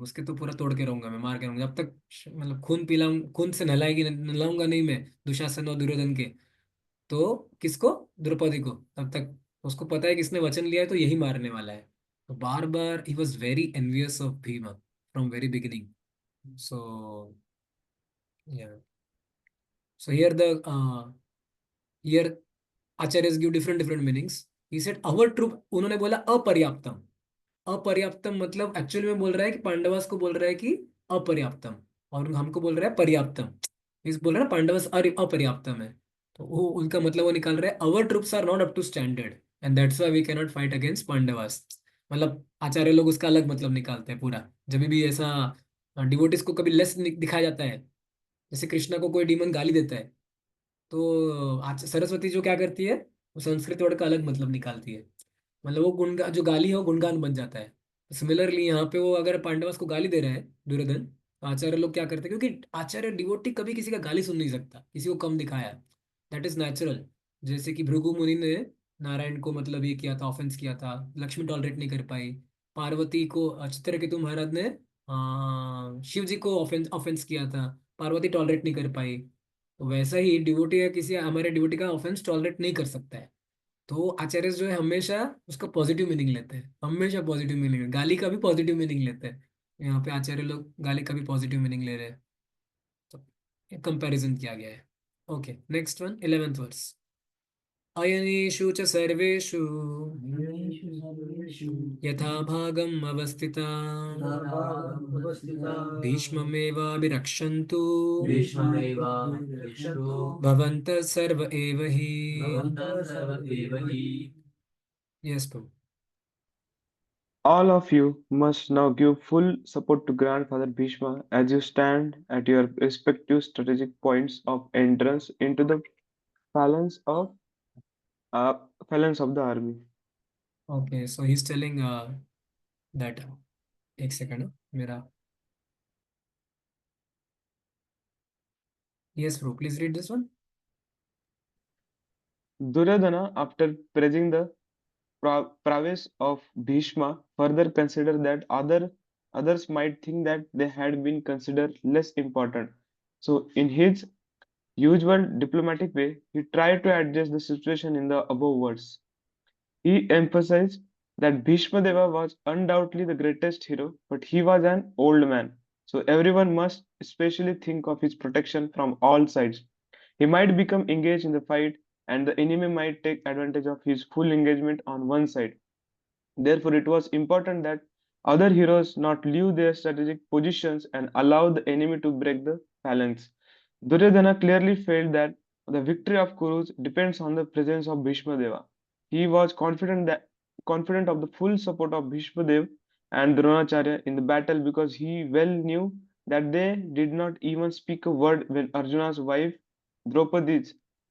Speaker 1: उसके तो पूरा तोड़ के रहूंगा मैं, मार के रहूंगा जब तक मतलब खून पिलाऊं, खून से नहलाऊंगा नहीं मैं दुशासन और दुर्योधन के। तो किसको, द्रौपदी को, तब तक उसको पता है कि इसने वचन लिया है तो यही मारने वाला है। तो बार बार he was very envious of Bhima from very beginning. So ya, so here Acharya give different different meanings. He said our troop, उन्होंने बोला अपर्याप्तम। अपर्याप्तम मतलब एक्चुअली में बोल रहा है कि पांडवास को बोल रहा है कि अपर्याप्तम, और हमको बोल रहा है पर्याप्तम। इस बोल रहा है पांडवास अपर्याप्तम है। तो वो उनका मतलब वो निकाल रहे हैं our troops are not up to standard and that's why we can not fight against Pandavas. मतलब आचार्य लोग उसका अलग मतलब निकालते हैं पूरा। जब भी ऐसा डिवोटिस को कभी लेस दिखाया जाता है, जैसे कृष्णा को कोई डीमन गाली देता है, तो सरस्वती जो क्या करती है, वो संस्कृत वर्ड का अलग मतलब निकालती है। मतलब वो गुणगान, जो गाली है वो गुणगान बन जाता है। सिमिलरली यहाँ पे वो अगर पांडवास को गाली दे रहा है दुर्योधन, तो आचार्य लोग क्या करते हैं, क्योंकि आचार्य डिवोटी कभी किसी का गाली सुन नहीं सकता, किसी को कम दिखाया, दैट इज नेचुरल। जैसे कि भृगु मुनि ने नारायण को मतलब ये किया था, ऑफेंस किया था, लक्ष्मी टॉलरेट नहीं कर पाई। पार्वती को चित्रकेतु महाराज ने शिव जी को ऑफेंस ऑफेंस किया था, पार्वती टॉलरेट नहीं कर पाई। तो वैसा ही डिवोटी या किसी हमारे डिवोटी का ऑफेंस टॉलरेट नहीं कर सकता है। तो आचार्य जो है हमेशा उसका पॉजिटिव मीनिंग लेते हैं, हमेशा पॉजिटिव मीनिंग, गाली का भी पॉजिटिव मीनिंग लेते हैं। यहाँ पे आचार्य लोग गाली का भी पॉजिटिव मीनिंग ले रहे हैं। तो कंपैरिजन किया गया है। Okay, next one, 11th verse. अयनेषु च सर्वेषु यथा भागम् अवस्थिता भीष्ममेवाभिरक्षन्तु भवन्तः सर्व एव हि। Yes Prabhu.
Speaker 8: All of you must now give full support to Grandfather Bhishma as you stand at your respective strategic points of entrance into the phalanx of uh, phalanx of the army.
Speaker 1: Okay, so he is telling that, एक सेकंड मेरा, yes bro please read this one.
Speaker 8: Duryodhana, after praising the prowess of Bhishma, further considered that others might think that they had been considered less important. So, in his usual diplomatic way, he tried to adjust the situation in the above words. He emphasized that Bhishma Deva was undoubtedly the greatest hero, but he was an old man. So everyone must especially think of his protection from all sides. He might become engaged in the fight, and the enemy might take advantage of his full engagement on one side. Therefore, it was important that other heroes not leave their strategic positions and allow the enemy to break the phalanx. Duryodhana clearly felt that the victory of Kurus depends on the presence of Bhishma Deva. He was confident of the full support of Bhishma Dev and Dronacharya in the battle because he well knew that they did not even speak a word when Arjuna's wife Draupadi,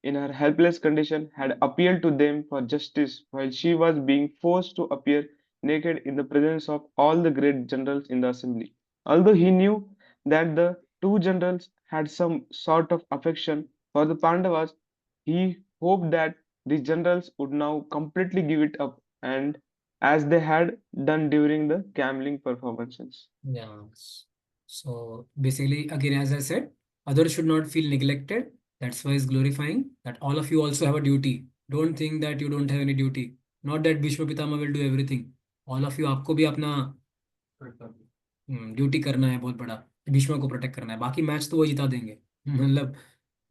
Speaker 8: in her helpless condition, had appealed to them for justice while she was being forced to appear naked in the presence of all the great generals in the assembly. Although he knew that the two generals had some sort of affection for the Pandavas, he hoped that the generals would now completely give it up, and as they had done during the gambling performances.
Speaker 1: Yeah. So basically, again, as I said, others should not feel neglected. That's why it's glorifying that all of you also have a duty. Don't think that you don't have any duty. Not that Bhishma Pitama will do everything. All of you, आपको भी अपना ड्यूटी करना है बहुत बड़ा, भीष्मा को प्रोटेक्ट करना है, बाकी मैच तो वो जिता देंगे। मतलब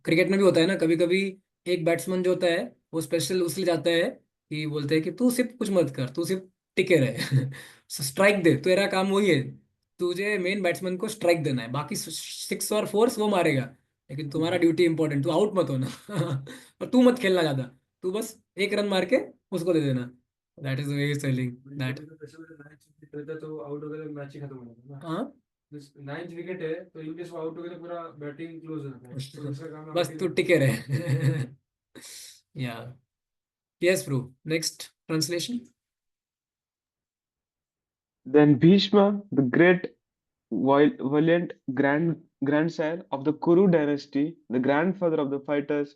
Speaker 1: क्रिकेट में भी होता है ना, कभी कभी एक बैट्समैन जो होता है वो स्पेशल उसलिए जाता है कि बोलते हैं कि तू सिर्फ कुछ मत कर, तू सिर्फ टिके रहे स्ट्राइक दे, तेरा काम वही है। तुझे मेन बैट्समैन को स्ट्राइक देना है, बाकी 6 और 4 वो मारेगा, लेकिन तुम्हारा ड्यूटी इंपॉर्टेंट, तू आउट मत होना और तू मत खेलना ज्यादा, तू बस 1 रन मार के उसको दे देना। That is way selling that.
Speaker 6: तो आउट हो गए तो मैच ही खत्म हो जाता है ना।
Speaker 1: हाँ
Speaker 6: 9th विकेट है तो इनकेस वो आउट हो गए तो पूरा बैटिंग क्लोज हो जाता है, तो इसका काम
Speaker 1: बस तू टिके रहे या yes bro, next translation.
Speaker 8: Then Bhishma, the great valiant grandsire of the Kuru dynasty, the grandfather of the fighters,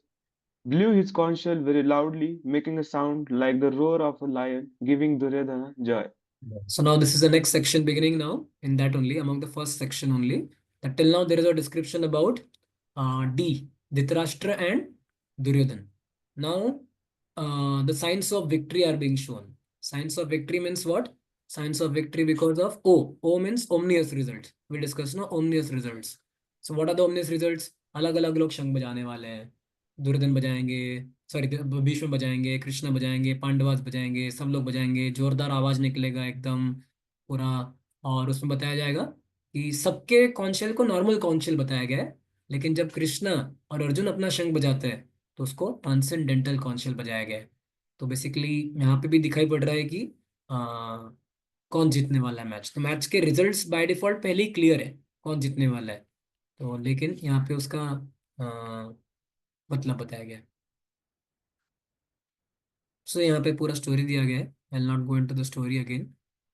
Speaker 8: blew his conch shell very loudly, making a sound like the roar of a lion, giving Duryodhana joy.
Speaker 1: So now this is the next section beginning now in that only, among the first section only. That till now there is a description about Dhritarashtra and Duryodhan. Now the signs of victory are being shown. Signs of victory means what? Signs of victory because of O. O means omnious results. We discussed now omnious results. So what are the omnious results? अलग अलग लोग शंख बजाने वाले हैं, दुर्योधन बजाएंगे, सॉरी भीष्म बजाएंगे, कृष्ण बजाएंगे, पांडवास बजाएंगे, सब लोग बजाएंगे, जोरदार आवाज निकलेगा एकदम पूरा। और उसमें बताया जाएगा कि सबके कॉन्शल को नॉर्मल कॉन्शल बताया गया है, लेकिन जब कृष्ण और अर्जुन अपना शंख बजाते हैं तो उसको ट्रांसेंडेंटल कॉन्शल बजाया गया है। तो बेसिकली यहाँ पे भी दिखाई पड़ रहा है कि आ, कौन जीतने वाला है मैच। तो मैच के रिजल्ट्स बाय डिफॉल्ट पहले ही क्लियर है कौन जीतने वाला है, तो लेकिन यहाँ पे उसका मतलब बताया गया है। सो यहाँ पे पूरा स्टोरी दिया गया है, I will not go into the story again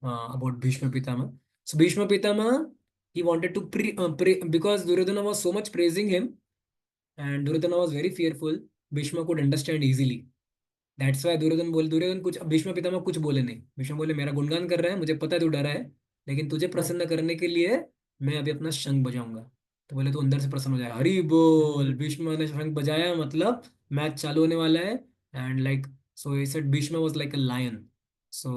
Speaker 1: about Bhishma Pitamah. So Bhishma Pitamah he wanted to pray because Duryodhana was so much praising him and Duryodhana was very fearful. Bhishma could understand easily. That's why Duryodhan कुछ, भीष्म पितामह कुछ बोले नहीं। भीष्म बोले मेरा गुणगान कर रहा है, मुझे पता है तू डरा है, लेकिन तुझे प्रसन्न करने के लिए मैं अभी अपना शंख बजाऊंगा। तो बोले तो अंदर से प्रसन्न हो जाएगा, हरी बोल। भीष्म ने शंख बजाया मतलब मैच चालू होने वाला है। And like so he said Bhishma was like a lion. So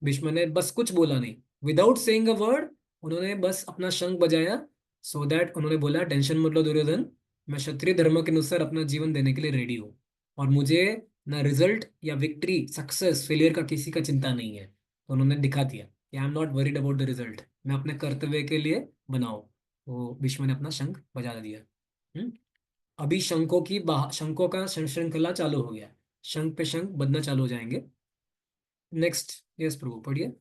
Speaker 1: Bhishma ने बस कुछ बोला नहीं, विदाउट सेइंग अ वर्ड उन्होंने बस अपना शंख बजाया। सो दैट उन्होंने बोला टेंशन मत लो दुर्योधन, मैं क्षत्रिय धर्म के अनुसार अपना जीवन देने के लिए रेडी हूँ, और मुझे ना रिजल्ट या विक्ट्री सक्सेस फेलियर का किसी का चिंता नहीं है। तो उन्होंने दिखा दिया कि I am not worried about the result, मैं अपने कर्तव्य के लिए बनाओ। तो भीष्म ने अपना शंख बजा दिया। हम्म? अभी शंखों का श्रृंखला चालू हो गया, शंख पे शंख बजना चालू हो जाएंगे। नेक्स्ट, यस प्रभु पढ़िए।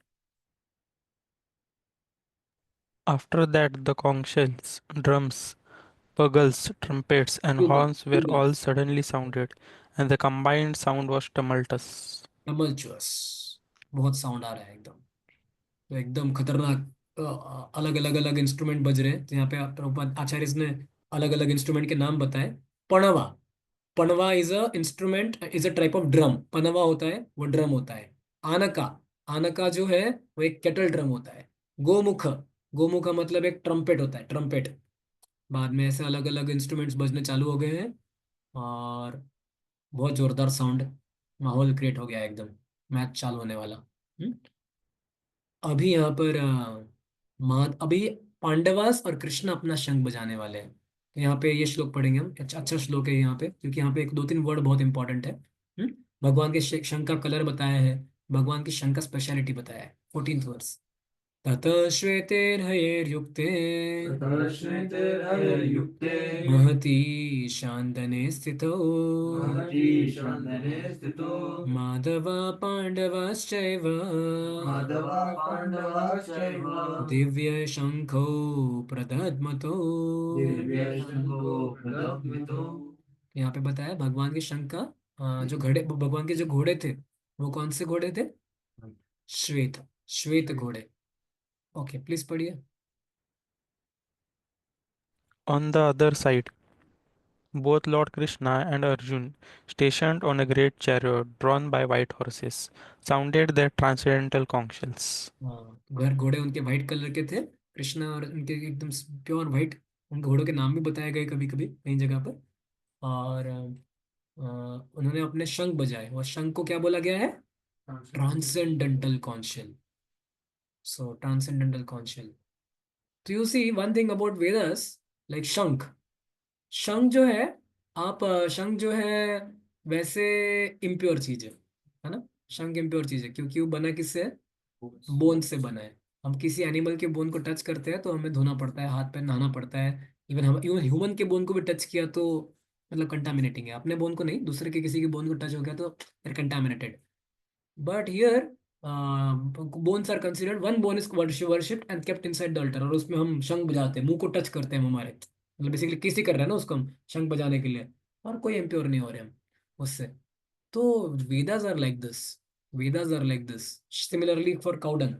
Speaker 2: After that, the conch shells, drums, bugles, trumpets, and horns were
Speaker 1: Tuba,
Speaker 2: all suddenly sounded, and the combined sound was tumultuous.
Speaker 1: टमल्चुअस, बहुत साउंड आ रहा है एकदम, तो एकदम खतरनाक। अलग अलग अलग इंस्ट्रूमेंट बज रहे हैं। तो यहाँ पे प्रभुपाद आचार्य ने अलग अलग इंस्ट्रूमेंट के नाम बताए। पणवा, पणवा is a instrument, is a type of drum. पनवा होता है वो ड्रम होता है। आनका, आनका जो है वो एक केटल ड्रम होता है। गोमुख, गोमुख मतलब एक ट्रम्पेट होता है, ट्रम्पेट। बाद में ऐसे अलग अलग इंस्ट्रूमेंट्स बजने चालू हो गए हैं और बहुत जोरदार साउंड, माहौल क्रिएट हो गया है एकदम, मैच चालू होने वाला। अभी यहाँ पर अभी पांडवास और कृष्ण अपना शंख बजाने वाले हैं। तो यहाँ पे ये श्लोक पढ़ेंगे हम। अच्छा अच्छा श्लोक है यहाँ पे, क्योंकि यहाँ पे एक दो तीन वर्ड बहुत इंपॉर्टेंट है। भगवान के शंख का कलर बताया है, भगवान की शंख का स्पेशलिटी बताया है। 14th वर्स, ततः श्वेतेर्हयैर्युक्ते
Speaker 6: युक्ते
Speaker 1: महती शान्दने स्थितौ
Speaker 6: महती शान्दने स्थितो
Speaker 1: माधवा पाण्डवाश्चैव
Speaker 6: माधवा पाण्डवाश्चैव
Speaker 1: दिव्य शंखौ प्रदद्मतो।
Speaker 6: दिव्यशङ्को प्रदग्मितो।
Speaker 1: यहाँ पे बताया भगवान के शंख का जो घोड़े, भगवान के जो घोड़े थे वो कौन से घोड़े थे? श्वेत, श्वेत घोड़े। ओके प्लीज पढ़िए।
Speaker 2: On the other side, both Lord Krishna and Arjun, stationed on a great chariot drawn by white horses, sounded their transcendental conch shells.
Speaker 1: हाँ, घोड़े उनके व्हाइट कलर के थे, कृष्णा और उनके एकदम प्योर व्हाइट। उन घोड़ों के नाम भी बताए गए कभी कभी कई जगह पर। और उन्होंने अपने शंख बजाए, और शंख को क्या बोला गया है? Transcendental conscious. So transcendental conscious. तो you see one thing about Vedas, like shankh, शंख जो है, आप शंख जो है वैसे इम्प्योर चीज है ना। शंख इम्प्योर चीज है क्योंकि वो बना किससे है? बोन से बना है। हम किसी एनिमल के बोन को टच करते हैं तो हमें धोना पड़ता है, हाथ पैर नहाना पड़ता है। इवन ह्यूमन के बोन को भी टच किया तो मतलब कंटामिनेटिंग है। अपने बोन को नहीं, दूसरे के किसी के बोन को टच हो गया तो फिर contaminated. But here bones are considered, one bone is worshipped and kept inside the altar, और उसमें हम शंख बजाते हैं, मुंह को टच करते हैं हम हमारे, मतलब बेसिकली किसी कर रहे हैं ना उसको हम शंख बजाने के लिए, और कोई इम्प्योर नहीं हो रहे हम उससे। तो Vedas are like this, Vedas are like this. Similarly for cow dung,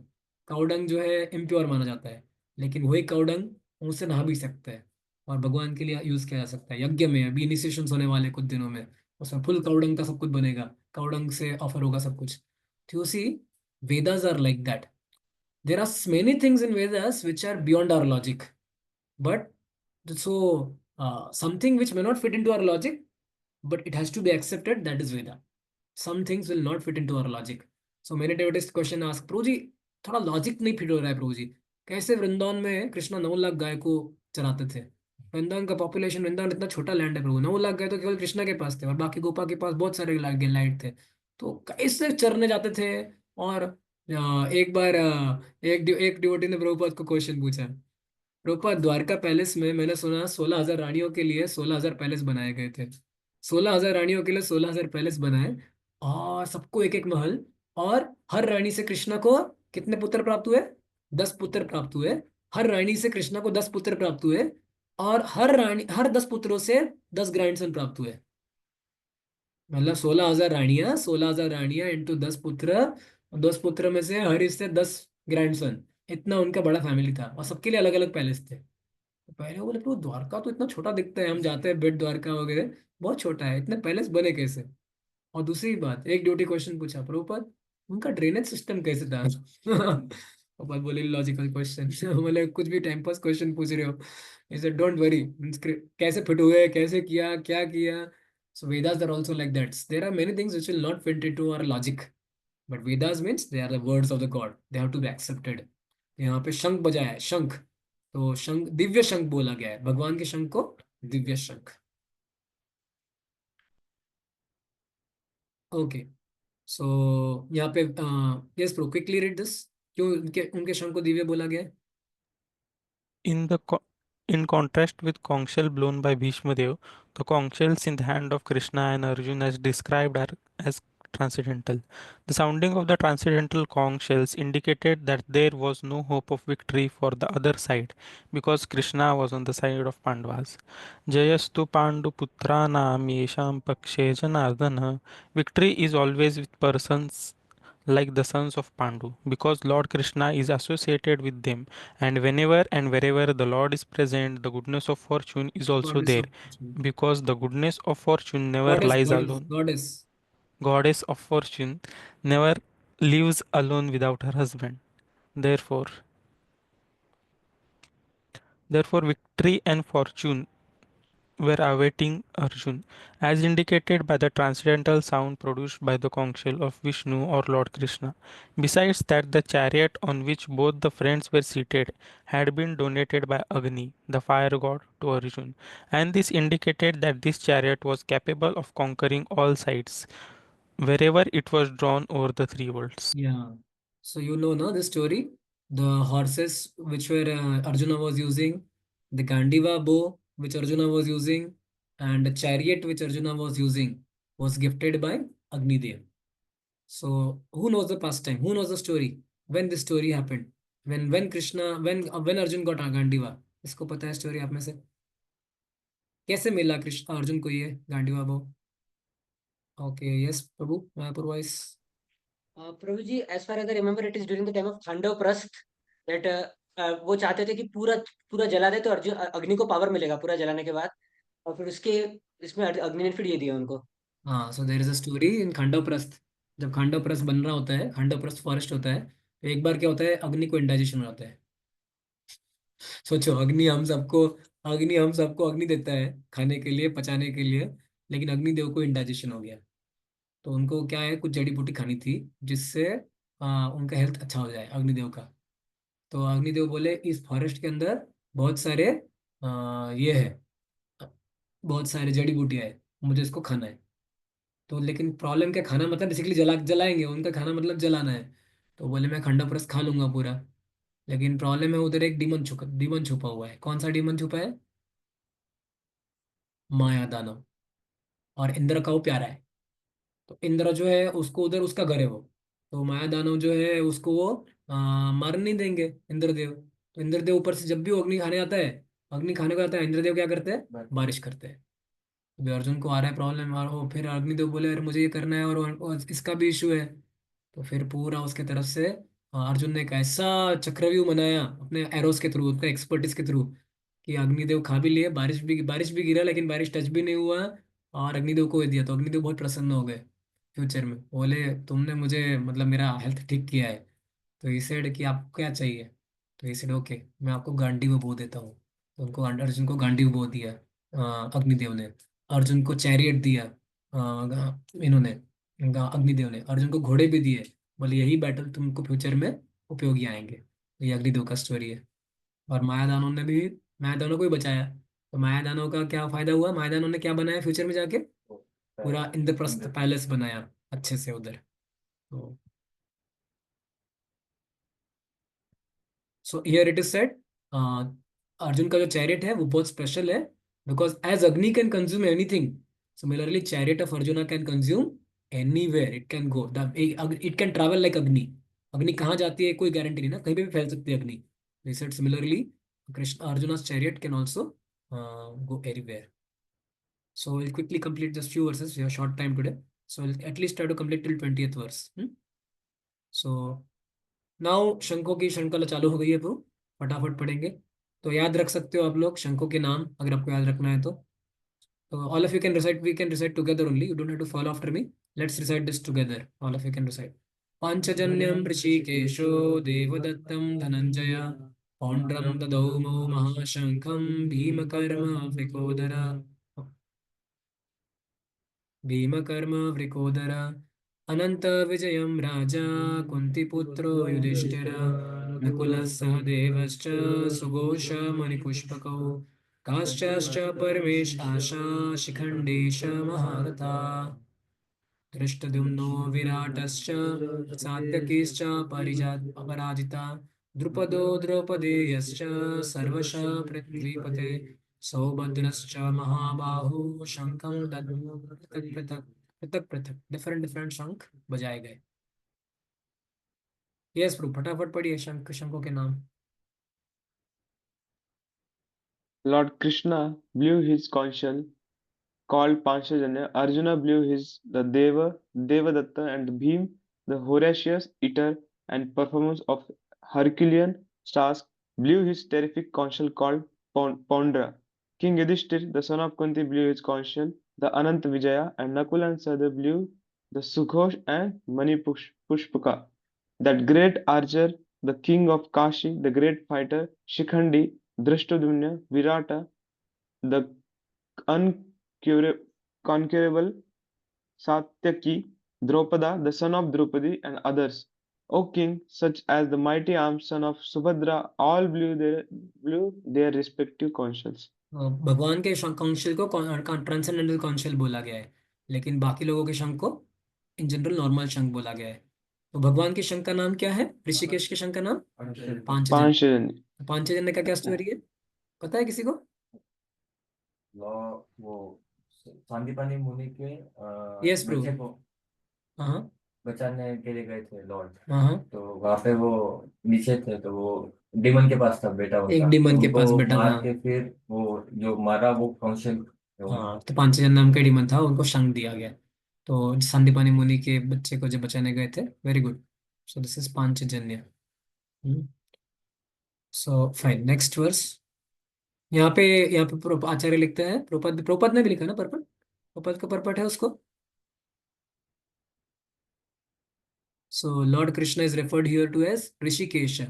Speaker 1: cow dung जो है इम्प्योर माना जाता है, लेकिन वही काउडंग उससे नहा भी सकते हैं और भगवान के लिए यूज किया जा सकता है। यज्ञ में अभी इनिशिएशंस होने वाले कुछ दिनों में, उसमें फुल काउडंग का सब कुछ बनेगा, काउडंग से ऑफर होगा सब कुछ। तो you see, Vedas are like that. There are many things in Vedas which are beyond our logic. But so something which may not fit into our logic, but it has to be accepted, that is Veda. Some things will not fit into our logic. So many devotees question ask, प्रभु जी थोड़ा लॉजिक नहीं फिट हो रहा है प्रभु जी, कैसे वृंदावन में कृष्णा 9 लाख गाय को चराते थे? वृंदावन का पॉपुलेशन, वृंदावन इतना छोटा लैंड है प्रभु, 9 लाख गाय तो केवल कृष्णा के पास थे और बाकी गोपा के पास बहुत सारे लाइट थे, तो कैसे चरने जाते थे? और एक बार एक डिवोटी ने प्रभुपाद को क्वेश्चन पूछा, प्रभुपाद द्वारका पैलेस में मैंने सुना 16,000 रानियों के लिए 16,000 पैलेस बनाए गए थे, 16,000 रानियों के लिए 16,000 पैलेस बनाए, और सबको एक एक महल, और हर रानी से कृष्णा को कितने पुत्र प्राप्त हुए? 10 पुत्र प्राप्त हुए। हर रानी से कृष्णा को 10 पुत्र प्राप्त हुए, और हर 10 पुत्रों से 10 ग्रैंडसन प्राप्त हुए। मतलब 16,000 रानियां इंटू 10 पुत्र, 10 पुत्र में से हर इससे 10 ग्रैंडसन, इतना उनका बड़ा फैमिली था, और सबके लिए अलग अलग पैलेस थे। तो पहले वो बोले तो द्वारका तो इतना छोटा दिखता है, हम जाते हैं बेट द्वारका वगैरह, बहुत छोटा है, इतने पैलेस बने कैसे? और दूसरी बात, एक ड्यूटी क्वेश्चन पूछा, प्रभुपाद उनका ड्रेनेज सिस्टम कैसे था? प्रभुपाद बोले लॉजिकल क्वेश्चन। बोले कुछ भी टाइम पास क्वेश्चन पूछ रहे हो, इसे डोंट वरी, कैसे फिट हुए, कैसे किया, क्या किया? So Vedas are also like that, there are many things which will not fit into our logic, but Vedas means they are the words of the god, they have to be accepted. यहाँ पे शंख बजाया है, शंख, तो शंख दिव्य शंख बोला गया है, भगवान के शंख को दिव्य शंख। ओके, सो यहाँ पे yes pro, quickly read this, क्यों उनके उनके शंख को दिव्य बोला गया है?
Speaker 2: In the in contrast with conch shell blown by Bhishma Dev, the conch shells in the hand of Krishna and Arjuna as described are as transcendental. The sounding of the transcendental conch shells indicated that there was no hope of victory for the other side because Krishna was on the side of Pandavas. Jayastu Pandu Putranam Yesham Pakshe Janardana. Victory is always with persons like the sons of Pandu, because Lord Krishna is associated with them, and whenever and wherever the Lord is present, the goodness of fortune is also
Speaker 1: Goddess
Speaker 2: there,
Speaker 1: of fortune.
Speaker 2: because the goodness of fortune never
Speaker 1: Goddess,
Speaker 2: lies
Speaker 1: goddess,
Speaker 2: alone.
Speaker 1: goddess.
Speaker 2: Goddess of fortune never lives alone without her husband. Therefore, therefore, victory and fortune were awaiting Arjun, as indicated by the transcendental sound produced by the conch shell of Vishnu or Lord Krishna. Besides that, the chariot on which both the friends were seated had been donated by Agni, the fire god, to Arjun, and this indicated that this chariot was capable of conquering all sides, wherever it was drawn over the three worlds.
Speaker 1: Yeah. So you know, no, the story, the horses which were Arjuna was using, the Gandiva bow which Arjuna was using, and the chariot which Arjuna was using was gifted by Agni Dev. So who knows the pastime? Who knows the story? When this story happened? When Krishna, when Arjun got Gandiva? इसको पता है स्टोरी आप में से? कैसे मिला कृष्ण अर्जुन को ये गांडीवा बो? Okay, yes Prabhu, Mahapur voice.
Speaker 4: Prabhuji, as far as I remember, it is during the time of Khandav Prasth that वो चाहते थे कि पूरा पूरा जला दे तो अर्जुन अग्नि को पावर मिलेगा पूरा जलाने के बाद, और फिर उसके इसमें अग्नि ने फिर ये दिया उनको।
Speaker 1: हाँ, so there is a story in Khandavaprastha. जब खांडव प्रस्थ बन रहा होता है, खांडव प्रस्थ फॉरेस्ट होता है, तो एक बार क्या होता है, अग्नि को इंडाइजेशन हो जाता है। सोचो, अग्नि हम सबको अग्नि देता है खाने के लिए, पचाने के लिए, लेकिन अग्निदेव को इंडाइजेशन हो गया। तो उनको क्या है, कुछ जड़ी बूटी खानी थी जिससे उनका हेल्थ अच्छा हो जाए, अग्निदेव का। तो अग्निदेव बोले इस फॉरेस्ट के अंदर बहुत सारे ये है, बहुत सारे जड़ी बूटियां है, मुझे इसको खाना है। तो लेकिन प्रॉब्लम क्या, खाना मतलब बेसिकली जलाएंगे, उनका खाना मतलब जलाना है। तो बोले मैं खंडा प्रस खा लूंगा पूरा। लेकिन प्रॉब्लम है उधर एक डीमन छुपा हुआ है। कौन सा डीमन छुपा है? माया दानव। और इंद्र का वो प्यारा है। तो इंद्र जो है उसको उधर उसका घर है वो। तो माया दानव जो है उसको वो मार नहीं देंगे इंद्रदेव। तो इंद्रदेव ऊपर से जब भी वो अग्नि खाने आता है, अग्नि खाने को आता है, इंद्रदेव क्या करते हैं? बारिश करते हैं। अभी अर्जुन को आ रहा है प्रॉब्लम, और वो फिर अग्निदेव बोले अरे मुझे ये करना है, और इसका भी इशू है। तो फिर पूरा उसके तरफ से अर्जुन ने एक ऐसा चक्रव्यूह बनाया अपने एरोस के थ्रू, अपने एक्सपर्टीज के थ्रू, कि अग्निदेव खा भी लिए, बारिश भी गिरा, लेकिन बारिश टच भी नहीं हुआ। और अग्निदेव को दे दिया, तो अग्निदेव बहुत प्रसन्न हो गए। फ्यूचर में बोले तुमने मुझे मतलब मेरा हेल्थ ठीक किया है। तो ही सेड कि आपको क्या चाहिए? तो ही सेड ओके, मैं आपको गांडीव बो देता हूँ। तो उनको अर्जुन को गांडीव बो दिया अग्निदेव ने। अर्जुन को चैरियट दिया इन्होंने, अग्निदेव ने। अर्जुन को घोड़े भी दिए, बोले यही बैटल तुमको फ्यूचर में उपयोगी आएंगे। तो ये अग्निदेव का स्टोरी है। और मायादानों ने भी, मायादानों को भी बचाया। तो मायादानों का क्या फायदा हुआ? मायादानों ने क्या बनाया फ्यूचर में जाके? पूरा इंद्रप्रस्थ पैलेस बनाया अच्छे से उधर। तो so here it is said, Arjun का जो चैरियट है वो बहुत स्पेशल है, बिकॉज एज अग्नि can consume anything, similarly chariot of arjuna can consume anywhere it can go, the it can travel like अग्नि। अग्नि कहाँ जाती है कोई गारंटी नहीं ना, कहीं पे भी फैल सकती है अग्नि। they said similarly Krishna Arjuna's chariot can also go anywhere. So we'll quickly complete just few verses, we have short time today, so we'll at least try to complete till 20th verse. So now शंखों की श्रृंखला चालू हो गई है, वो फटाफट पढ़ेंगे। तो याद रख सकते हो आप लोग शंखों के नाम, अगर आपको याद रखना है तो all of you can recite, we can recite together only, you don't have to follow after me. Let's recite this together, all of you can recite. पांचजन्यम ऋषिकेशो देवदत्तम धनंजय पौंड्रम ददौ महाशंखम भीमकर्म वृकोदर, भीमकर्म वृकोदर अनंत विजयम राजा कुंतीपुत्रो युधिष्ठिर नकुलः सह देवश्च सुघोष मणिपुष्पकौ काश्चाश्च परमेशाशा शिखण्डीश महारथा धृष्टद्युम्नो विराटश्च सात्यकीश्च अपराजिता द्रुपदो द्रौपदेयश्च सर्वशः पृथ्वीपते सौभद्रश्च महाबाहु शंखं दद्मो पृथक् पृथक् पृथक पृथक डिफरेंट डिफरेंट शंख बजाए गए। यस प्रभु, फटाफट पढ़िए शंखों के नाम।
Speaker 8: Lord Krishna blew his conch shell called Panchajanya. Arjuna blew his the Devadatta, and Bhim the Horatius eater and performance of Herculean task blew his terrific conch shell called Pondra. King Yudhishthir, the son of Kunti, blew his conch shell, the Anant Vijaya, and Nakula and Sahdev blew the Sughosh and Mani Pushpaka. That great archer, the king of Kashi, the great fighter, Shikhandi, Drishtadyumna, Virata, the unconquerable Satyaki, Drupada, the son of Draupadi, and others. O king, such as the mighty armed son of Subhadra, all blew their respective conch shells.
Speaker 1: भगवान के काउंसिल को ट्रांसेंडेंटल काउंसिल बोला गया है, लेकिन बाकी लोगों के शंख को इन जनरल नॉर्मल शंख बोला गया है। तो भगवान के शंख का नाम क्या है? ऋषिकेश के शंख का नाम पांचजन्य।
Speaker 8: Panchajanya.
Speaker 1: पांचजन्य का क्या स्टोरी है, पता है किसी को?
Speaker 3: वो सांदीपनी मुनि के
Speaker 1: यस प्रभु।
Speaker 3: बच्चे को
Speaker 1: हाँ
Speaker 3: बचाने के लिए गए थे लॉर्ड।
Speaker 1: हाँ।
Speaker 3: तो वहां पे वो नीचे थे, तो वो डीमन के पास था बेटा उनका।
Speaker 1: एक डीमन के पास
Speaker 3: उनको
Speaker 1: बेटा
Speaker 3: मार
Speaker 1: था।
Speaker 3: के फिर वो जो मारा वो काउंसिल।
Speaker 1: हाँ, तो पांचजन्य नाम का डीमन था, उनको शंख दिया गया। तो संदीपानी मुनि के बच्चे को जब बचाने गए थे, very good. So this is Panchajanya. So fine, next verse. यहाँ पे आचार्य लिखते हैं, प्रोपद ने भी लिखा ना पर्पट, प्रोपद का पर्पट है उसको। So lord Krishna is referred here to as Hrishikesh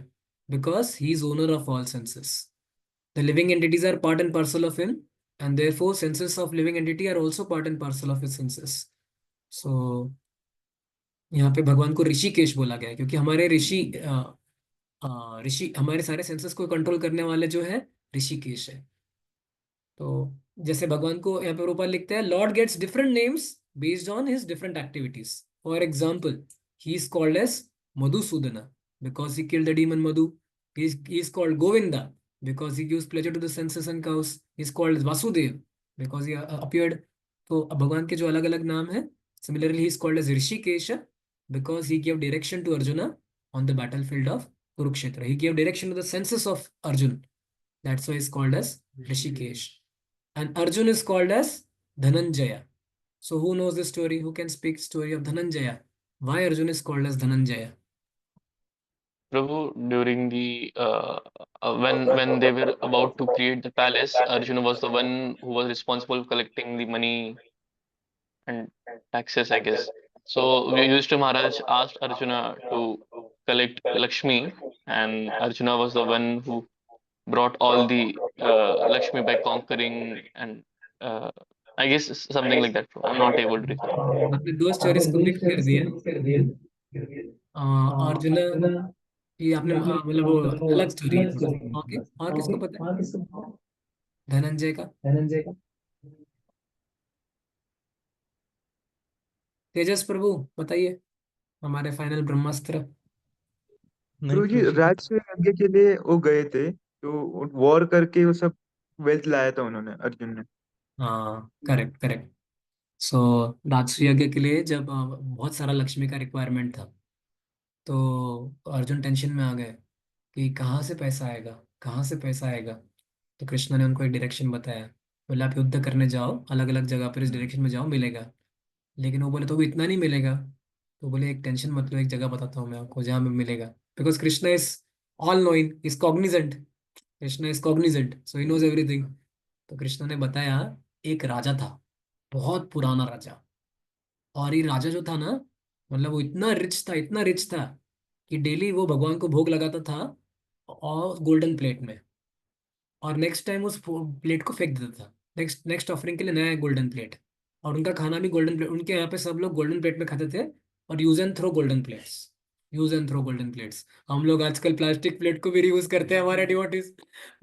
Speaker 1: because he is owner of all senses. The living entities are part and parcel of him, and therefore senses of living entity are also part and parcel of his senses. So यहाँ पे भगवान को ऋषिकेश बोला गया है, क्योंकि हमारे ऋषि हमारे सारे सेंसेस को कंट्रोल करने वाले जो है ऋषिकेश है। तो जैसे भगवान को यहाँ पे रूपा लिखते हैं, lord gets different names based on his different activities. For example, he is called as Madhusudana because he killed the demon Madhu, He is called Govinda because he gives pleasure to the senses and cows. He is called Vasudev because he appeared. तो अब भगवान के जो अलग अलग नाम है, similarly he is called as Rishikesha because he gave direction to Arjuna on the battlefield of Kurukshetra. He gave direction to the senses of Arjun. That's why he is called as Rishikesh. And Arjun is called as Dhananjaya. So who knows the story? Who can speak story of Dhananjaya? Why Arjun is called as Dhananjaya?
Speaker 7: Prabhu, during the when they were about to create the palace, Arjuna was the one who was responsible for collecting the money and taxes, I guess. So Yudhishthira Maharaj asked Arjuna to collect Lakshmi, and Arjuna was the one who brought all the Lakshmi by conquering and uh, I guess something like that. I'm not able to recall.
Speaker 1: आपने दो स्टोरीज को मिक्स कर दिया। अर्जुन, ये आपने मतलब वो अलग स्टोरी है थोड़ा। ओके, और किसको पता है धनंजय का? तेजस प्रभु बताइए हमारे फाइनल ब्रह्मास्त्र।
Speaker 2: नहीं
Speaker 9: गुरु जी
Speaker 2: प्रभु।
Speaker 9: राजसूय यज्ञ के लिए वो गए थे, तो वॉर करके वो सब वेल्थ लाया था उन्होंने, अर्जुन ने।
Speaker 1: हाँ, करेक्ट करेक्ट। सो राजसूय यज्ञ के लिए जब बहुत सारा लक्ष्मी का रिक्वायरमेंट था, तो अर्जुन टेंशन में आ गए कि कहाँ से पैसा आएगा, कहाँ से पैसा आएगा। तो कृष्ण ने उनको एक डायरेक्शन बताया, बोले आप युद्ध करने जाओ, अलग अलग जगह पर इस डायरेक्शन में जाओ, मिलेगा। लेकिन वो बोले तो भी इतना नहीं मिलेगा। तो बोले एक टेंशन मत लो, एक जगह बताता हूँ मैं आपको जहाँ में मिलेगा। Because Krishna is all knowing, is cognizant. Krishna is cognizant, so he knows everything. तो कृष्ण ने बताया एक राजा था, बहुत पुराना राजा। और ये राजा जो था ना, मतलब वो इतना रिच था, इतना रिच था कि डेली वो भगवान को भोग लगाता था और गोल्डन प्लेट में। और नेक्स्ट टाइम उस प्लेट को फेंक देता था, नेक्स्ट नेक्स्ट ऑफरिंग के लिए नया गोल्डन प्लेट। और उनका खाना भी गोल्डन प्लेट, उनके यहाँ पे सब लोग गोल्डन प्लेट में खाते थे। और use and throw golden plates, use and throw golden plates. हम लोग आजकल प्लास्टिक प्लेट को भी रीयूज करते हैं, हमारे डिवोटीज।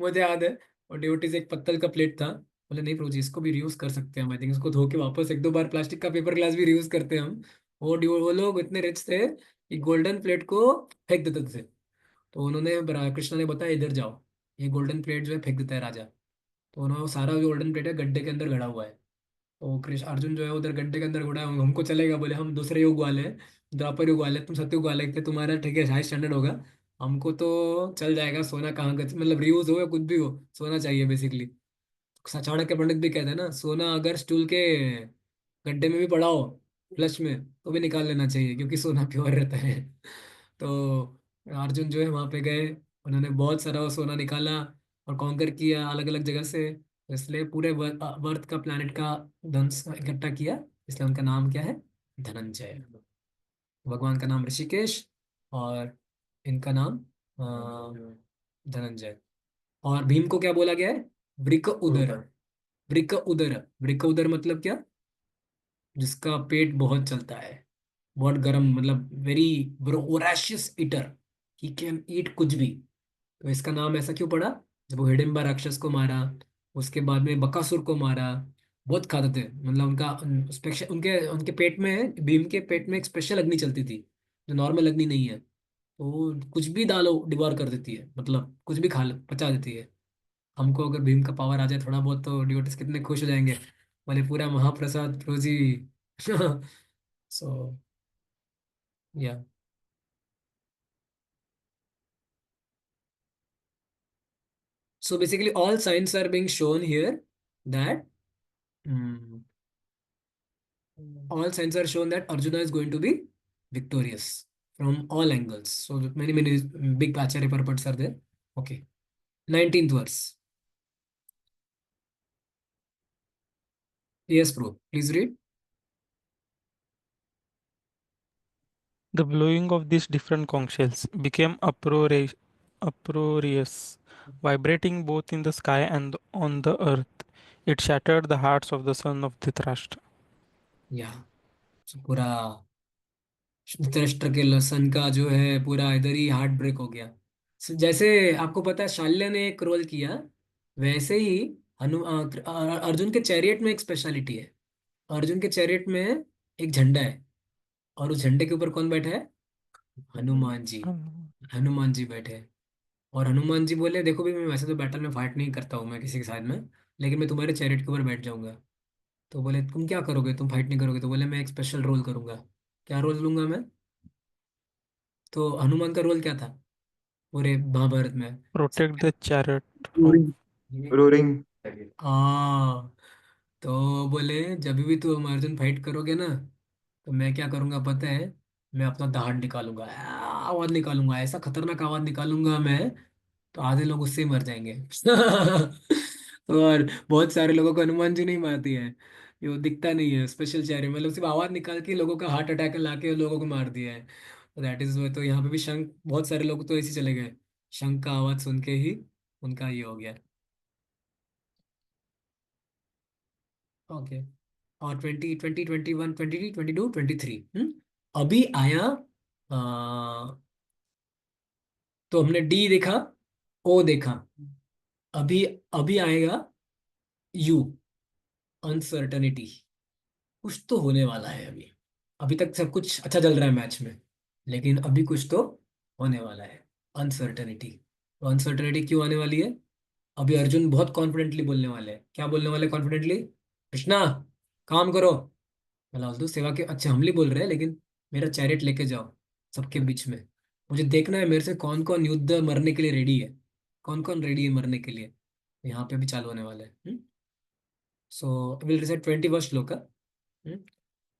Speaker 1: मुझे याद है, और डिवोटीज एक पत्तल का प्लेट था, बोले नहीं प्रभु जी इसको भी रीयूज कर सकते हैं हम, आई थिंक इसको धो के वापस एक दो बार प्लास्टिक का पेपर ग्लास भी रीयूज करते हैं हम। वो लोग इतने रिच थे कि गोल्डन प्लेट को फेंक देते थे। तो उन्होंने कृष्ण ने बताया इधर जाओ, ये गोल्डन प्लेट जो है फेंक देता है राजा। तो उन्होंने वो सारा जो गोल्डन प्लेट है गड्ढे के अंदर गड़ा हुआ है। तो कृष्ण अर्जुन जो है उधर गड्ढे के अंदर घुड़ा है, हमको चलेगा? बोले हम दूसरे युग वाले हैं, द्वापर युग वाले हैं, तुम सत्युग वाले थे, तुम्हारा ठीक है हाई स्टैंडर्ड होगा, हमको तो चल जाएगा। सोना कहाँ का मतलब रियूज हो या कुछ भी हो, सोना चाहिए बेसिकली। चाणक्य पंडित भी कहते हैं ना, सोना अगर स्टूल के गड्ढे में भी पड़ा हो फ्लश में तो भी निकाल लेना चाहिए, क्योंकि सोना प्योर रहता है। तो अर्जुन जो है वहां पे गए, उन्होंने बहुत सारा वो सोना निकाला और कॉन्कर किया अलग अलग जगह से। तो इसलिए पूरे वर्थ का प्लानिट का धन इकट्ठा किया, इसलिए उनका नाम क्या है? धनंजय। भगवान का नाम ऋषिकेश और इनका नाम धनंजय। और भीम को क्या बोला गया है? वृक उदर। वृक उदर, वृक उदर मतलब क्या? जिसका पेट बहुत चलता है, बहुत गर्म, मतलब very voracious eater, he can eat कुछ भी। तो इसका नाम ऐसा क्यों पड़ा? जब वो हिडिंबा राक्षस को मारा, उसके बाद में बकासुर को मारा, बहुत खाते थे। मतलब उनका स्पेशल, उनके उनके पेट में, भीम के पेट में एक स्पेशल अग्नि चलती थी जो नॉर्मल अग्नि नहीं है। तो वो कुछ भी डालो डिवोर कर देती है, मतलब कुछ भी पचा देती है। हमको अगर भीम का पावर आ जाए थोड़ा बहुत तो डिवोटीज कितने खुश हो जाएंगे, बोले पूरा महाप्रसाद रोजी। सो या, so basically all signs are being shown here that all signs are shown that Arjuna is going to be victorious from all angles. So many big Acharya purports are there. Okay, 19th verse. Yes, bro. Please read.
Speaker 2: The blowing of these different conch shells became uproarious, vibrating both in the sky and on the earth. It shattered the hearts of the son of Dhritarashtra.
Speaker 1: Yeah. So पूरा धृतराष्ट्र के लसन का जो है पूरा इधर ही हार्ट ब्रेक हो गया। जैसे आपको पता है शाल्य ने एक रोल किया, वैसे ही अर्जुन के चैरियट में एक स्पेशलिटी है। अर्जुन के चैरियट में एक झंडा है, और उस झंडे के ऊपर कौन बैठा है? हनुमान जी। हनुमान जी बैठे हैं। और हनुमान जी बोले देखो भी मैं वैसे तो बैटल में फाइट नहीं करता हूँ मैं किसी के साथ में, लेकिन मैं तुम्हारे चैरियट के ऊपर बैठ जाऊंगा। तो बोले तुम क्या करोगे, तुम फाइट नहीं करोगे? तो बोले मैं एक स्पेशल रोल करूंगा। क्या रोल लूंगा मैं? तो हनुमान का रोल क्या था पूरे महाभारत में?
Speaker 2: Protect the chariot from
Speaker 9: roaring roaring
Speaker 1: हाँ। तो बोले जब भी तुम अर्जुन फाइट करोगे ना, तो मैं क्या करूंगा पता है? मैं अपना दहाड़ निकालूंगा, आवाज निकालूंगा, ऐसा खतरनाक आवाज निकालूंगा मैं, तो आधे लोग उससे ही मर जाएंगे। और बहुत सारे लोगों को हनुमान जी नहीं मारती है, ये वो दिखता नहीं है स्पेशल चेहरे, मतलब सिर्फ आवाज निकाल के लोगों का हार्ट अटैक ला के लोगों को मार दिया है। दैट इज, तो यहाँ पे भी शंख, बहुत सारे लोग तो ऐसे चले गए, शंख का आवाज सुन के ही उनका ये हो गया। ओके। और 20, 20, 21, 22, 23 अभी आया। तो हमने डी देखा, ओ देखा, अभी अभी आएगा यू, अनसर्टनिटी। कुछ तो होने वाला है अभी। अभी तक सब कुछ अच्छा चल रहा है मैच में, लेकिन अभी कुछ तो होने वाला है, अनसर्टनिटी। तो अनसर्टनिटी क्यों आने वाली है? अभी अर्जुन बहुत कॉन्फिडेंटली बोलने वाले हैं। क्या बोलने वाले कॉन्फिडेंटली? कृष्णा, काम करो। मतलब तो सेवा के अच्छे हमले बोल रहे हैं, लेकिन मेरा चैरियट लेके जाओ सबके बीच में, मुझे देखना है मेरे से कौन कौन युद्ध मरने के लिए रेडी है, कौन कौन रेडी है मरने के लिए। यहाँ पे भी चालू होने वाला है। सो विल रिसेट 21 श्लोक।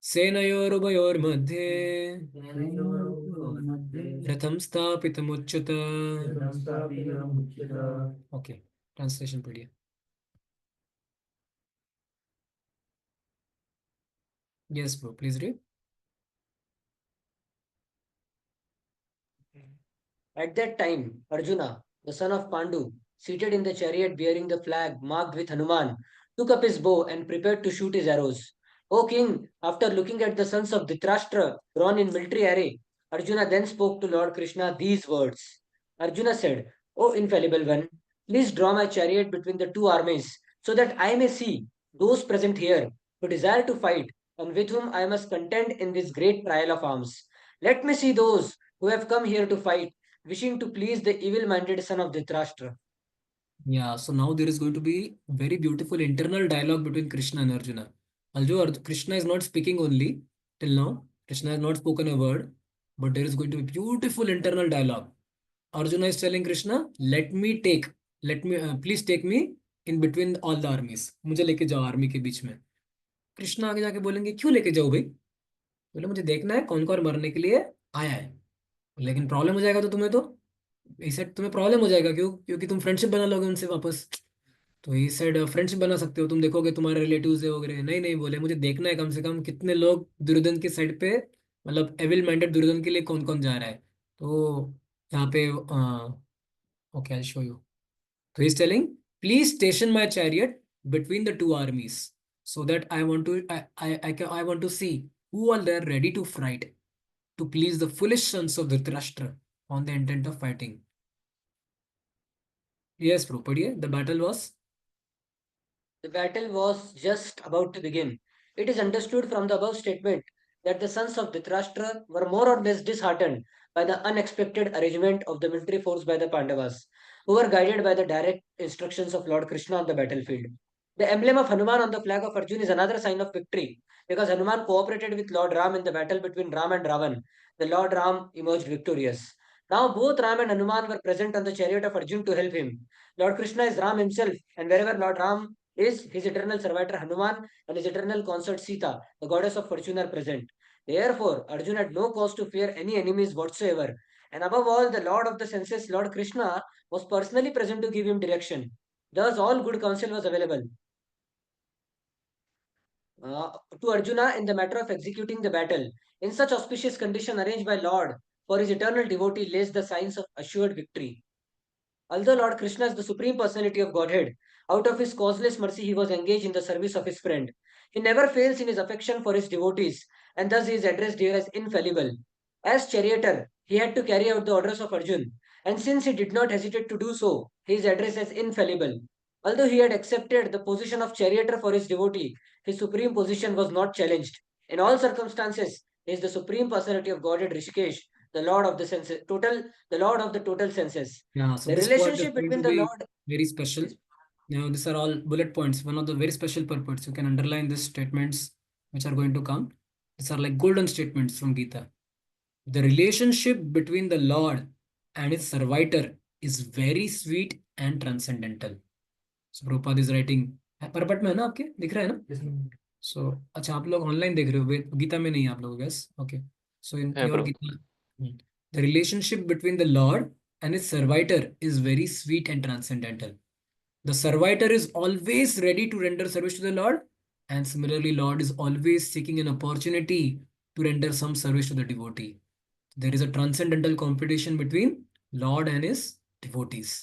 Speaker 1: सेनयोरुभयोर्मध्ये रथं स्थापितमुच्युत। ओके, ट्रांसलेशन पढ़िए। Yes bro, please read.
Speaker 4: At that time, Arjuna, the son of Pandu, seated in the chariot bearing the flag marked with Hanuman, took up his bow and prepared to shoot his arrows. O king, after looking at the sons of Dhritarashtra drawn in military array, Arjuna then spoke to Lord Krishna these words. Arjuna said, O infallible one, please draw my chariot between the two armies, so that I may see those present here who desire to fight and with whom I must contend in this great trial of arms. Let me see those who have come here to fight, wishing to please the evil-minded son of Dhritarashtra.
Speaker 1: Yeah, so now there is going to be very beautiful internal dialogue between Krishna and Arjuna. Although Krishna is not speaking only till now, Krishna has not spoken a word, but there is going to be beautiful internal dialogue. Arjuna is telling Krishna, let me, please take me in between all the armies. मुझे लेके जाओ आर्मी के बीच में। कृष्णा आगे जाके बोलेंगे क्यों लेके जाओ भाई? बोले मुझे देखना है कौन कौन मरने के लिए आया है, लेकिन प्रॉब्लम हो जाएगा तो तुम्हें, तो इसे तुम्हें प्रॉब्लम हो जाएगा। क्यों? क्योंकि तुम फ्रेंडशिप बना लोगे उनसे वापस। तो ही सेड फ्रेंडशिप बना सकते हो, तुम देखोगे तुम्हारे रिलेटिव्स है वगैरह। नहीं नहीं, बोले मुझे देखना है कम से कम कितने लोग दुर्योधन की साइड पे, मतलब एविल माइंडेड दुर्योधन के लिए कौन कौन जा रहा है। तो यहाँ पे ओके, आई शो यू। तो is telling please station my chariot between the two armies, so that I want to I want to see who are there ready to fight to please the foolish sons of Dhritarashtra on the intent of fighting. Yes, bro, padhiye. The battle was.
Speaker 4: The battle was just about to begin. It is understood from the above statement that the sons of Dhritarashtra were more or less disheartened by the unexpected arrangement of the military force by the Pandavas, who were guided by the direct instructions of Lord Krishna on the battlefield. The emblem of Hanuman on the flag of Arjun is another sign of victory, because Hanuman cooperated with Lord Ram in the battle between Ram and Ravan. The Lord Ram emerged victorious. Now both Ram and Hanuman were present on the chariot of Arjun to help him. Lord Krishna is Ram himself, and wherever Lord Ram is, his eternal servitor Hanuman and his eternal consort Sita, the goddess of fortune, are present. Therefore, Arjun had no cause to fear any enemies whatsoever. And above all, the Lord of the senses, Lord Krishna, was personally present to give him direction. Thus, all good counsel was available to Arjuna in the matter of executing the battle. In such auspicious condition arranged by Lord for his eternal devotee lays the signs of assured victory. Although Lord Krishna is the supreme personality of Godhead, out of his causeless mercy he was engaged in the service of his friend. He never fails in his affection for his devotees, and thus he is addressed here as infallible. As charioteer, he had to carry out the orders of Arjun, and since he did not hesitate to do so, he is addressed as infallible. Although he had accepted the position of charioteer for his devotee, his supreme position was not challenged. In all circumstances, he is the supreme personality of Godhead Rishikesh, the Lord of the senses, the Lord of the total senses.
Speaker 1: Yeah, so
Speaker 4: The
Speaker 1: this point is
Speaker 4: relationship
Speaker 1: going
Speaker 4: between
Speaker 1: to
Speaker 4: the
Speaker 1: be
Speaker 4: Lord.
Speaker 1: very special. Now, these are all bullet points. One of the very special purports. You can underline these statements which are going to come. These are like golden statements from Gita. The relationship between the Lord and his servitor is very sweet and transcendental. So Prabhupada is writing. Purport में है ना आपके दिख रहा है ना सो अच्छा आप लोग ऑनलाइन देख रहे हो गीता में नहीं है आप लोग guys okay so in
Speaker 7: Yeah,
Speaker 1: your
Speaker 7: bro.
Speaker 1: Gita the relationship between the lord and his servitor is very sweet and transcendental. The servitor is always ready to render service to the Lord, and similarly, Lord is always seeking an opportunity to render some service to the devotee. There is a transcendental competition between Lord and his devotees.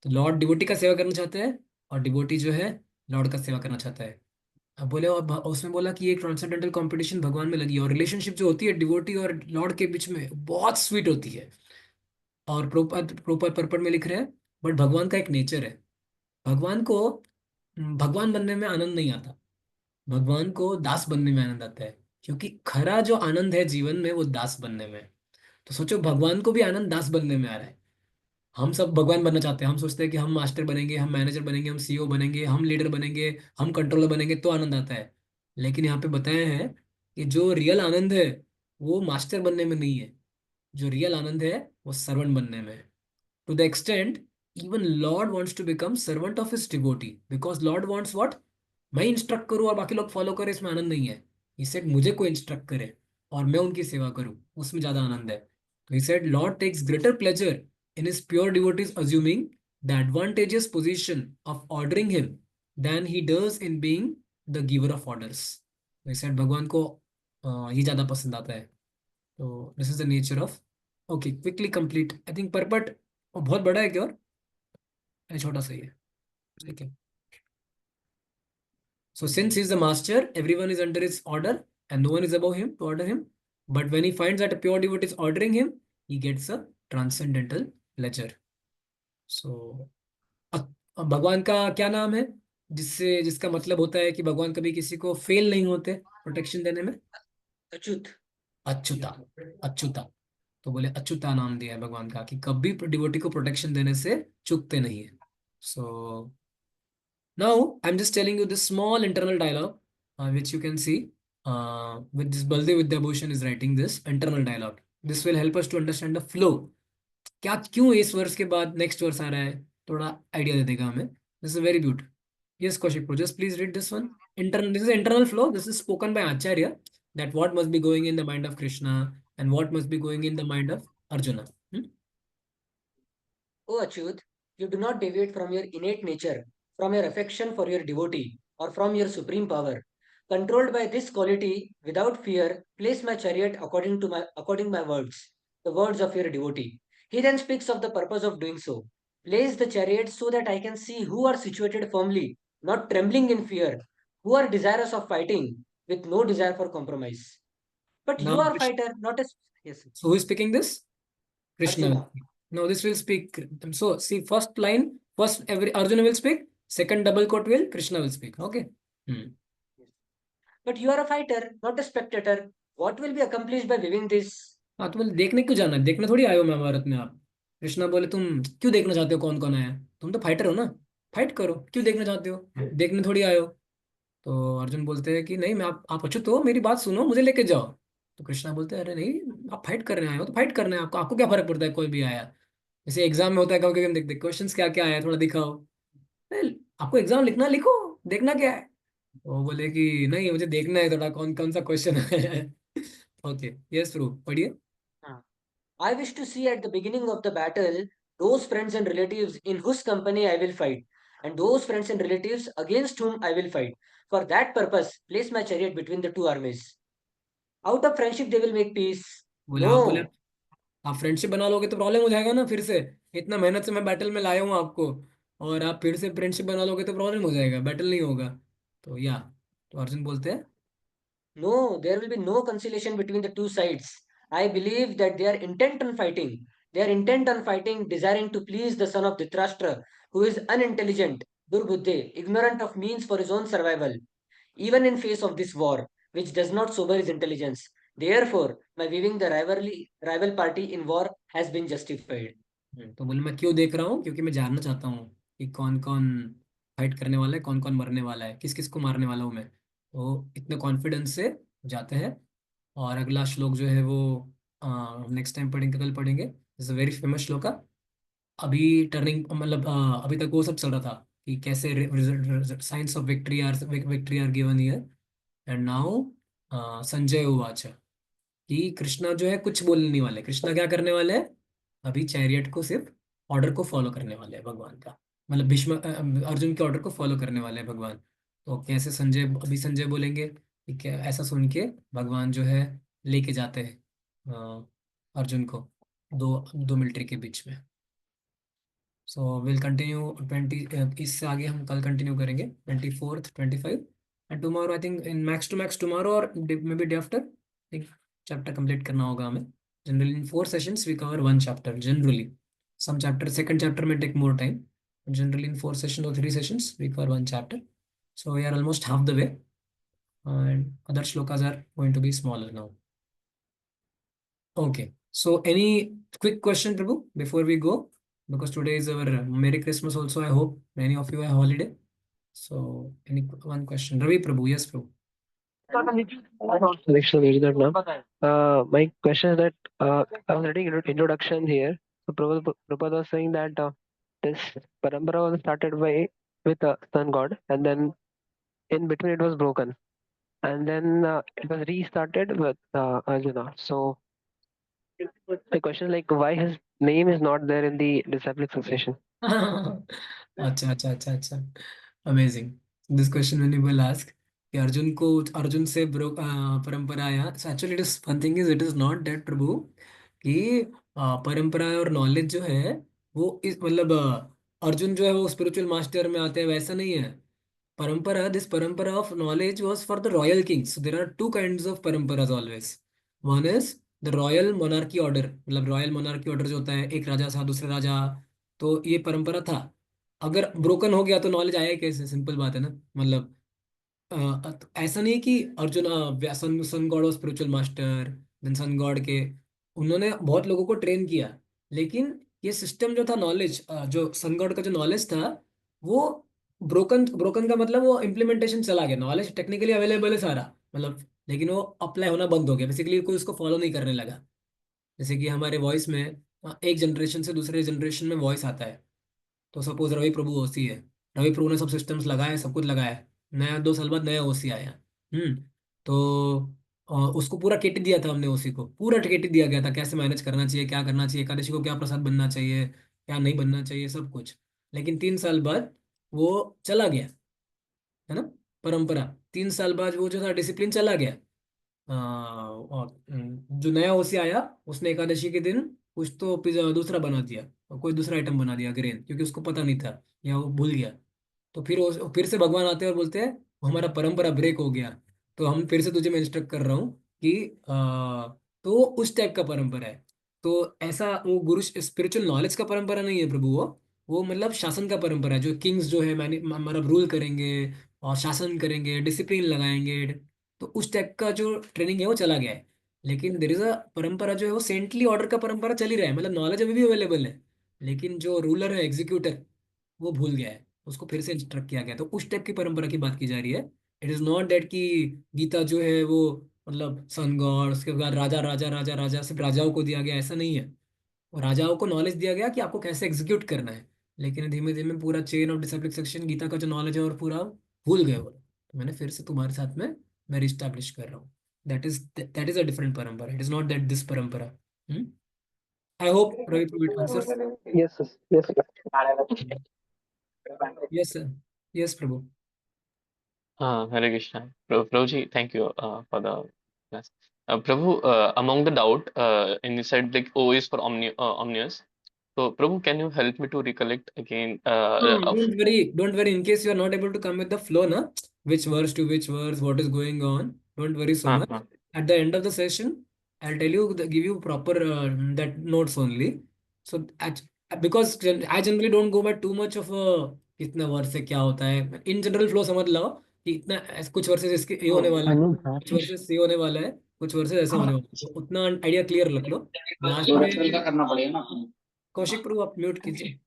Speaker 1: तो लॉर्ड डिवोटी का सेवा करना चाहते हैं और डिवोटी जो है लॉर्ड का सेवा करना चाहता है. अब बोले और उसमें बोला कि ये ट्रांसेंडेंटल कंपटीशन भगवान में लगी और रिलेशनशिप जो होती है डिवोटी और लॉर्ड के बीच में बहुत स्वीट होती है. और प्रोपर पर्पट में लिख रहे हैं बट भगवान का एक नेचर है. भगवान को भगवान बनने में आनंद नहीं आता. भगवान को दास बनने में आनंद आता है क्योंकि खरा जो आनंद है जीवन में वो दास बनने में है. तो सोचो भगवान को भी आनंद दास बनने में आ रहा है. हम सब भगवान बनना चाहते हैं. हम सोचते हैं कि हम मास्टर बनेंगे हम मैनेजर बनेंगे हम सीईओ बनेंगे हम लीडर बनेंगे हम कंट्रोलर बनेंगे तो आनंद आता है. लेकिन यहाँ पे बताया है कि जो रियल आनंद है वो मास्टर बनने में नहीं है. जो रियल आनंद है वो सर्वेंट बनने में है. To the extent, even Lord wants to become servant of his devotee because Lord wants what? मैं इंस्ट्रक्ट करूं और बाकी लोग फॉलो करें इसमें आनंद नहीं है. He said मुझे कोई इंस्ट्रक्ट करे और मैं उनकी सेवा करूं उसमें ज्यादा आनंद है. तो he said Lord takes greater pleasure in his pure devotees assuming the advantageous position of ordering him than he does in being the giver of orders. तो he said भगवान को ये ज्यादा पसंद आता है. तो this is the nature of okay quickly complete I think purport बहुत बड़ा है क्या और ये छोटा सा ही है ठीक है. So since he is the master, everyone is under his order and no one is above him to order him. But when he finds that a pure devotee is ordering him, he gets a transcendental pleasure. So भगवान का क्या नाम है जिसका मतलब होता है कि भगवान कभी किसी को फेल नहीं होते प्रोटेक्शन देने में?
Speaker 4: अच्युत.
Speaker 1: अच्युता. अच्युता. तो बोले अच्युता नाम दिया है भगवान का कि कभी डिवोटी को प्रोटेक्शन देने से चूकते नहीं है. सो now I'm just telling you this small internal dialogue which you can see with this Baldev Vidyabhushan is writing this internal dialogue. This will help us to understand the flow. क्या क्यों इस वर्ष के बाद नेक्स्ट वर्ष आ रहा है थोड़ा आइडिया दे देगा हमें. This is very beaut. Yes, Kaushik, just please read this one. This is internal flow. This is spoken by Acharya that what must be going in the mind of Krishna and what must be going in the mind of Arjuna.
Speaker 4: O Achyut, you do not deviate from your innate nature, from your affection for your devotee, or from your supreme power. Controlled by this quality, without fear, place my chariot according my words, the words of your devotee. He then speaks of the purpose of doing so. Place the chariot so that I can see who are situated firmly, not trembling in fear, who are desirous of fighting, with no desire for compromise. But you
Speaker 1: Now,
Speaker 4: are fighter, not a yes.
Speaker 1: so who is speaking this? Krishna.
Speaker 4: Arjuna.
Speaker 1: Now this will speak. So see, first line, first every Arjuna will speak. Second double quote will Krishna will speak. Okay.
Speaker 4: But you are a fighter, not a spectator. What will be accomplished by viewing this?
Speaker 1: हाँ तो बोले देखने क्यों जाना है? देखने थोड़ी आए हो महाभारत में आप. कृष्णा बोले तुम क्यों देखना चाहते हो कौन कौन आया? तुम तो फाइटर हो ना. फाइट करो. क्यों देखना चाहते हो? देखने थोड़ी आए हो. तो अर्जुन बोलते हैं कि नहीं मैं आप अच्युत हो मेरी बात सुनो मुझे लेके जाओ. तो कृष्णा बोलते हैं अरे नहीं आप फाइट करने आए हो तो फाइट करना है आपको. आपको क्या फर्क पड़ता है कोई भी आया. जैसे एग्जाम में होता है कभी कभी हम देखते क्वेश्चंस क्या क्या आया थोड़ा दिखाओ. नहीं, आपको एग्जाम लिखना लिखो देखना क्या है. वो बोले कि नहीं मुझे देखना है थोड़ा कौन कौन सा क्वेश्चन है. ओके यस प्रू पढ़िए.
Speaker 4: I wish to see at the beginning of the battle those friends and relatives in whose company I will fight, and those friends and relatives against whom I will fight. For that purpose, place my chariot between the two armies. Out of friendship, they will make peace.
Speaker 1: बोले
Speaker 4: No,
Speaker 1: आप फ्रेंडशिप बना लोगे तो प्रॉब्लम हो जाएगा ना. फिर से इतना मेहनत से मैं बैटल में लाया हूँ आपको और आप फिर से फ्रेंडशिप बना लोगे तो प्रॉब्लम हो जाएगा बैटल नहीं होगा. तो या तो अर्जुन बोलते हैं
Speaker 4: no, there will be no conciliation between the two sides. I believe that they are intent on fighting. They are intent on fighting, desiring to please the son of Dhritarashtra, who is unintelligent, Durbuddhe, ignorant of means for his own survival. Even in face of this war, which does not sober his intelligence, Therefore, my viewing the rival party in war has been justified.
Speaker 1: तो बोले मैं क्यों देख रहा हूँ, क्योंकि मैं जानना चाहता हूँ कि कौन कौन फाइट करने वाला है, कौन कौन मरने वाला है, किस किस को मारने वाला हूँ मैं। तो इतने कॉन्फिडेंस से जाते हैं। और अगला श्लोक जो है वो नेक्स्ट टाइम पढ़ेंगे, कल पढ़ेंगे। It's a very famous shloka. अभी टर्निंग मतलब अभी तक वो सब चल रहा था कि कैसे science of victory are given here. And now Sanjay उवाच कि कृष्णा जो है कुछ बोलने नहीं वाले। कृष्णा क्या करने वाले हैं, अभी चैरियट को सिर्फ ऑर्डर को फॉलो करने वाले हैं भगवान का। मतलब अर्जुन के ऑर्डर को फॉलो करने वाले हैं भगवान। तो कैसे संजय, अभी संजय बोलेंगे कि क्या, ऐसा सुन के भगवान जो है लेके जाते हैं अर्जुन को दो दो मिलिट्री के बीच में। सो विल कंटिन्यू 20, इससे आगे हम कल कंटिन्यू करेंगे 24th 25 and tomorrow. I think in max to max tomorrow और मे बी डे आफ्टर एक चैप्टर कंप्लीट करना होगा हमें। Generally in 4 sessions we cover 1 chapter generally. Some chapter, second chapter में take more time. Generally in 4 sessions और 3 sessions we cover 1 chapter. So we are almost half the way, and other shlokas are going to be smaller now. Okay. So any quick question, Prabhu, before we go? Because today is our Merry Christmas also. I hope many of you have holiday. So any one question, Ravi Prabhu? Yes, Prabhu.
Speaker 10: Thanks for reading that now. My question is that I was reading introduction here. So Prabhupada was saying that this parampara was started with a sun god, and then in between it was broken, and then it was restarted with Arjuna. So the question is like why his name is not there in the disciplic succession?
Speaker 1: अच्छा अच्छा अच्छा अच्छा, अमेजिंग। दिस क्वेश्चन मैंने will ask कि अर्जुन को, अर्जुन से परंपरा आया। So actually it is one thing is, it is not that Prabhu कि परंपरा और नॉलेज जो है वो इस मतलब अर्जुन जो है वो स्पिरिचुअल मास्टर में आते हैं, वैसा नहीं है। परंपरा, दिस परंपरा of knowledge was for the royal kings. So there are two kinds of paramparas always. One is the royal monarchy order, मतलब रॉयल monarchy order जो होता है, एक राजा सा दूसरे राजा। तो ये परंपरा था। अगर ब्रोकन हो गया तो नॉलेज आया ही कैसे, सिंपल बात है ना। मतलब ऐसा नहीं कि अर्जुन सन गॉड और spiritual master, then son god के उन्होंने बहुत लोगों को ट्रेन किया। लेकिन ये सिस्टम जो था नॉलेज, जो सन गॉड का जो नॉलेज था वो ब्रोकन, ब्रोकन का मतलब वो इम्प्लीमेंटेशन चला गया। नॉलेज टेक्निकली अवेलेबल है सारा, मतलब लेकिन वो अप्लाई होना बंद हो गया। बेसिकली कोई उसको फॉलो नहीं करने लगा। जैसे कि हमारे वॉइस में एक जनरेशन से दूसरे जनरेशन में वॉइस आता है। तो सपोज रवि प्रभु ओसी है, रवि प्रभु ने सब सिस्टम्स लगाए, सब कुछ लगाया, नया 2 साल बाद नया ओसी आया। तो उसको पूरा किट दिया था हमने, ओसी को पूरा किट दिया गया था, कैसे मैनेज करना चाहिए, क्या करना चाहिए, एकादशी को क्या प्रसाद बनना चाहिए, क्या नहीं बनना चाहिए, सब कुछ। लेकिन 3 साल बाद वो चला गया, है ना। परंपरा 3 साल बाद वो जो था डिसिप्लिन चला गया। और जो नया ओसी आया उसने एकादशी के दिन कुछ तो पिज्जा दूसरा बना दिया, और कोई दूसरा आइटम बना दिया ग्रेन, क्योंकि उसको पता नहीं था या वो भूल गया। तो फिर से भगवान आते हैं और बोलते हैं हमारा परंपरा ब्रेक हो गया, तो हम फिर से तुझे मैं इंस्ट्रक्ट कर रहा हूँ कि तो उस टाइप का परंपरा है। तो ऐसा वो गुरु स्पिरिचुअल नॉलेज का परंपरा नहीं है प्रभु। वो मतलब शासन का परंपरा है, जो किंग्स जो है मैंने मतलब रूल करेंगे और शासन करेंगे, डिसिप्लिन लगाएंगे। तो उस टाइप का जो ट्रेनिंग है वो चला गया है। लेकिन देर इज अ परंपरा जो है वो सेंटली ऑर्डर का परंपरा चल ही रहा है, मतलब नॉलेज अभी भी अवेलेबल है। लेकिन जो रूलर है, एग्जीक्यूटर, वो भूल गया है, उसको फिर से इंस्ट्रक्ट किया गया। तो उस टाइप की परंपरा की बात की जा रही है। इट इज नॉट दैट कि गीता जो है वो मतलब सन गॉड, उसके बाद राजा राजा राजा राजा सिर्फ राजाओं को दिया गया, ऐसा नहीं है। और राजाओं को नॉलेज दिया गया कि आपको कैसे एग्जीक्यूट करना है। लेकिन धीमे धीमे पूरा chain of discipline section Gita का जो नॉलेज है और पूरा भूल गए वो। तो मैंने फिर से तुम्हारे साथ में मैं रिस्टैब्लिश कर रहा हूँ। That is a different parampara, it is not that this parampara. I hope Ravi it answers.
Speaker 10: Yes, yes, yes.
Speaker 1: Yes sir, yes Prabhu.
Speaker 7: Hare Krishna. Prabhuji, thank you for the class. Prabhu, among the doubt, and you said like O is for omnious. So, Prabhu, can you help me to recollect again?
Speaker 1: Don't worry, don't worry. In case you are not able to come with the flow, na, which verse to which verse, what is going on, don't worry so much.
Speaker 7: Uh-huh.
Speaker 1: At the end of the session, I'll tell you, give you proper that notes only. So, because I generally don't go by too much of a कितना वर्ष से क्या होता है। इन जनरल फ्लो समझ लो कि इतना कुछ वर्सेस इसके ये होने वाला है, कुछ वर्सेस ये होने वाला है। कुछ वर्सेस ऐसे होने वाले, तो उतना आइडिया क्लियर रख लो। लास्ट
Speaker 11: तो
Speaker 1: में
Speaker 11: रेफरल का करना पड़ेगा ना अपने।
Speaker 1: कौशिक प्रभु आप म्यूट कीजिए।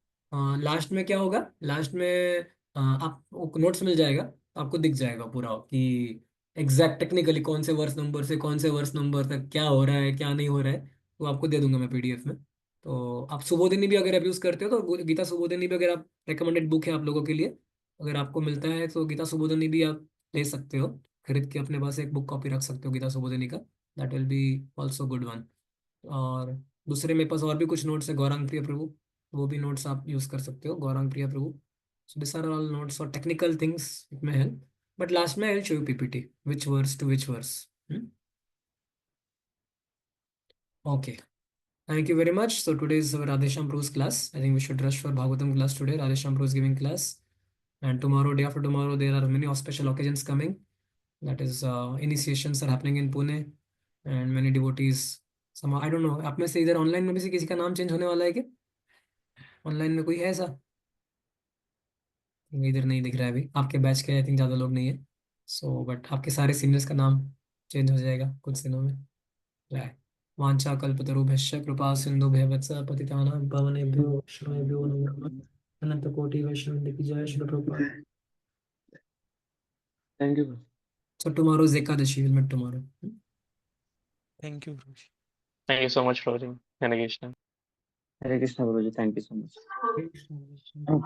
Speaker 1: लास्ट में क्या होगा, लास्ट में आपको नोट्स मिल जाएगा, आपको दिख जाएगा पूरा कि एग्जैक्ट टेक्निकली कौन से वर्स नंबर से कौन से वर्स नंबर तक क्या हो रहा है क्या नहीं हो रहा है, तो आपको दे दूंगा मैं पीडीएफ में। तो आप सुबोधिनी भी अगर आप यूज़ करते हो तो गीता सुबोधिनी भी अगर आप, रिकमेंडेड बुक है आप लोगों के लिए, अगर आपको मिलता है तो गीता सुबोधिनी भी आप ले सकते हो, खरीद के अपने पास एक बुक कॉपी रख सकते हो गीता सुबोधिनी का, that will be also good one. और दूसरे मेरे पास और भी कुछ नोट्स है, गौरांग प्रिय प्रभु, वो भी नोट्स आप यूज़ कर सकते हो, Gaurang Priya Prabhu. So this are all notes for technical things, it may help, but last में I will show you PPT which verse to which verse. Okay, thank you very much. So today is our Radhesham Bruce class. I think we should rush for Bhagavatam class today. Radhesham Bruce giving class, and tomorrow, day after tomorrow, there are many special occasions coming. That is, initiations are happening in Pune, and many devotees. Some I don't know. आप में से इधर ऑनलाइन में भी से किसी का नाम चेंज होने वाला है क्या? ऑनलाइन में कोई है ऐसा? इधर नहीं दिख रहा है अभी, आपके बैच के आई थिंक ज़्यादा लोग नहीं है। सो बट आपके सारे सीनियर्स का नाम चेंज हो जाएगा कुछ दिनों में। राय वांछा कल्पतरुभ्यश्च कृपा सिंधुभ्यः वत्स पतितानां पावनेभ्यो वैष्णवेभ्यो नमो नमः। अनंत कोटि वैष्णव की जय Shri Prabhupada.
Speaker 8: Thank you.
Speaker 1: So tomorrow is Ekadashi, we'll meet tomorrow.
Speaker 2: Thank you, Guruji.
Speaker 7: Thank you so much, Rohit and Krishna.
Speaker 3: Hare Krishna Guruji, thank you so much.
Speaker 2: Krishna, Krishna.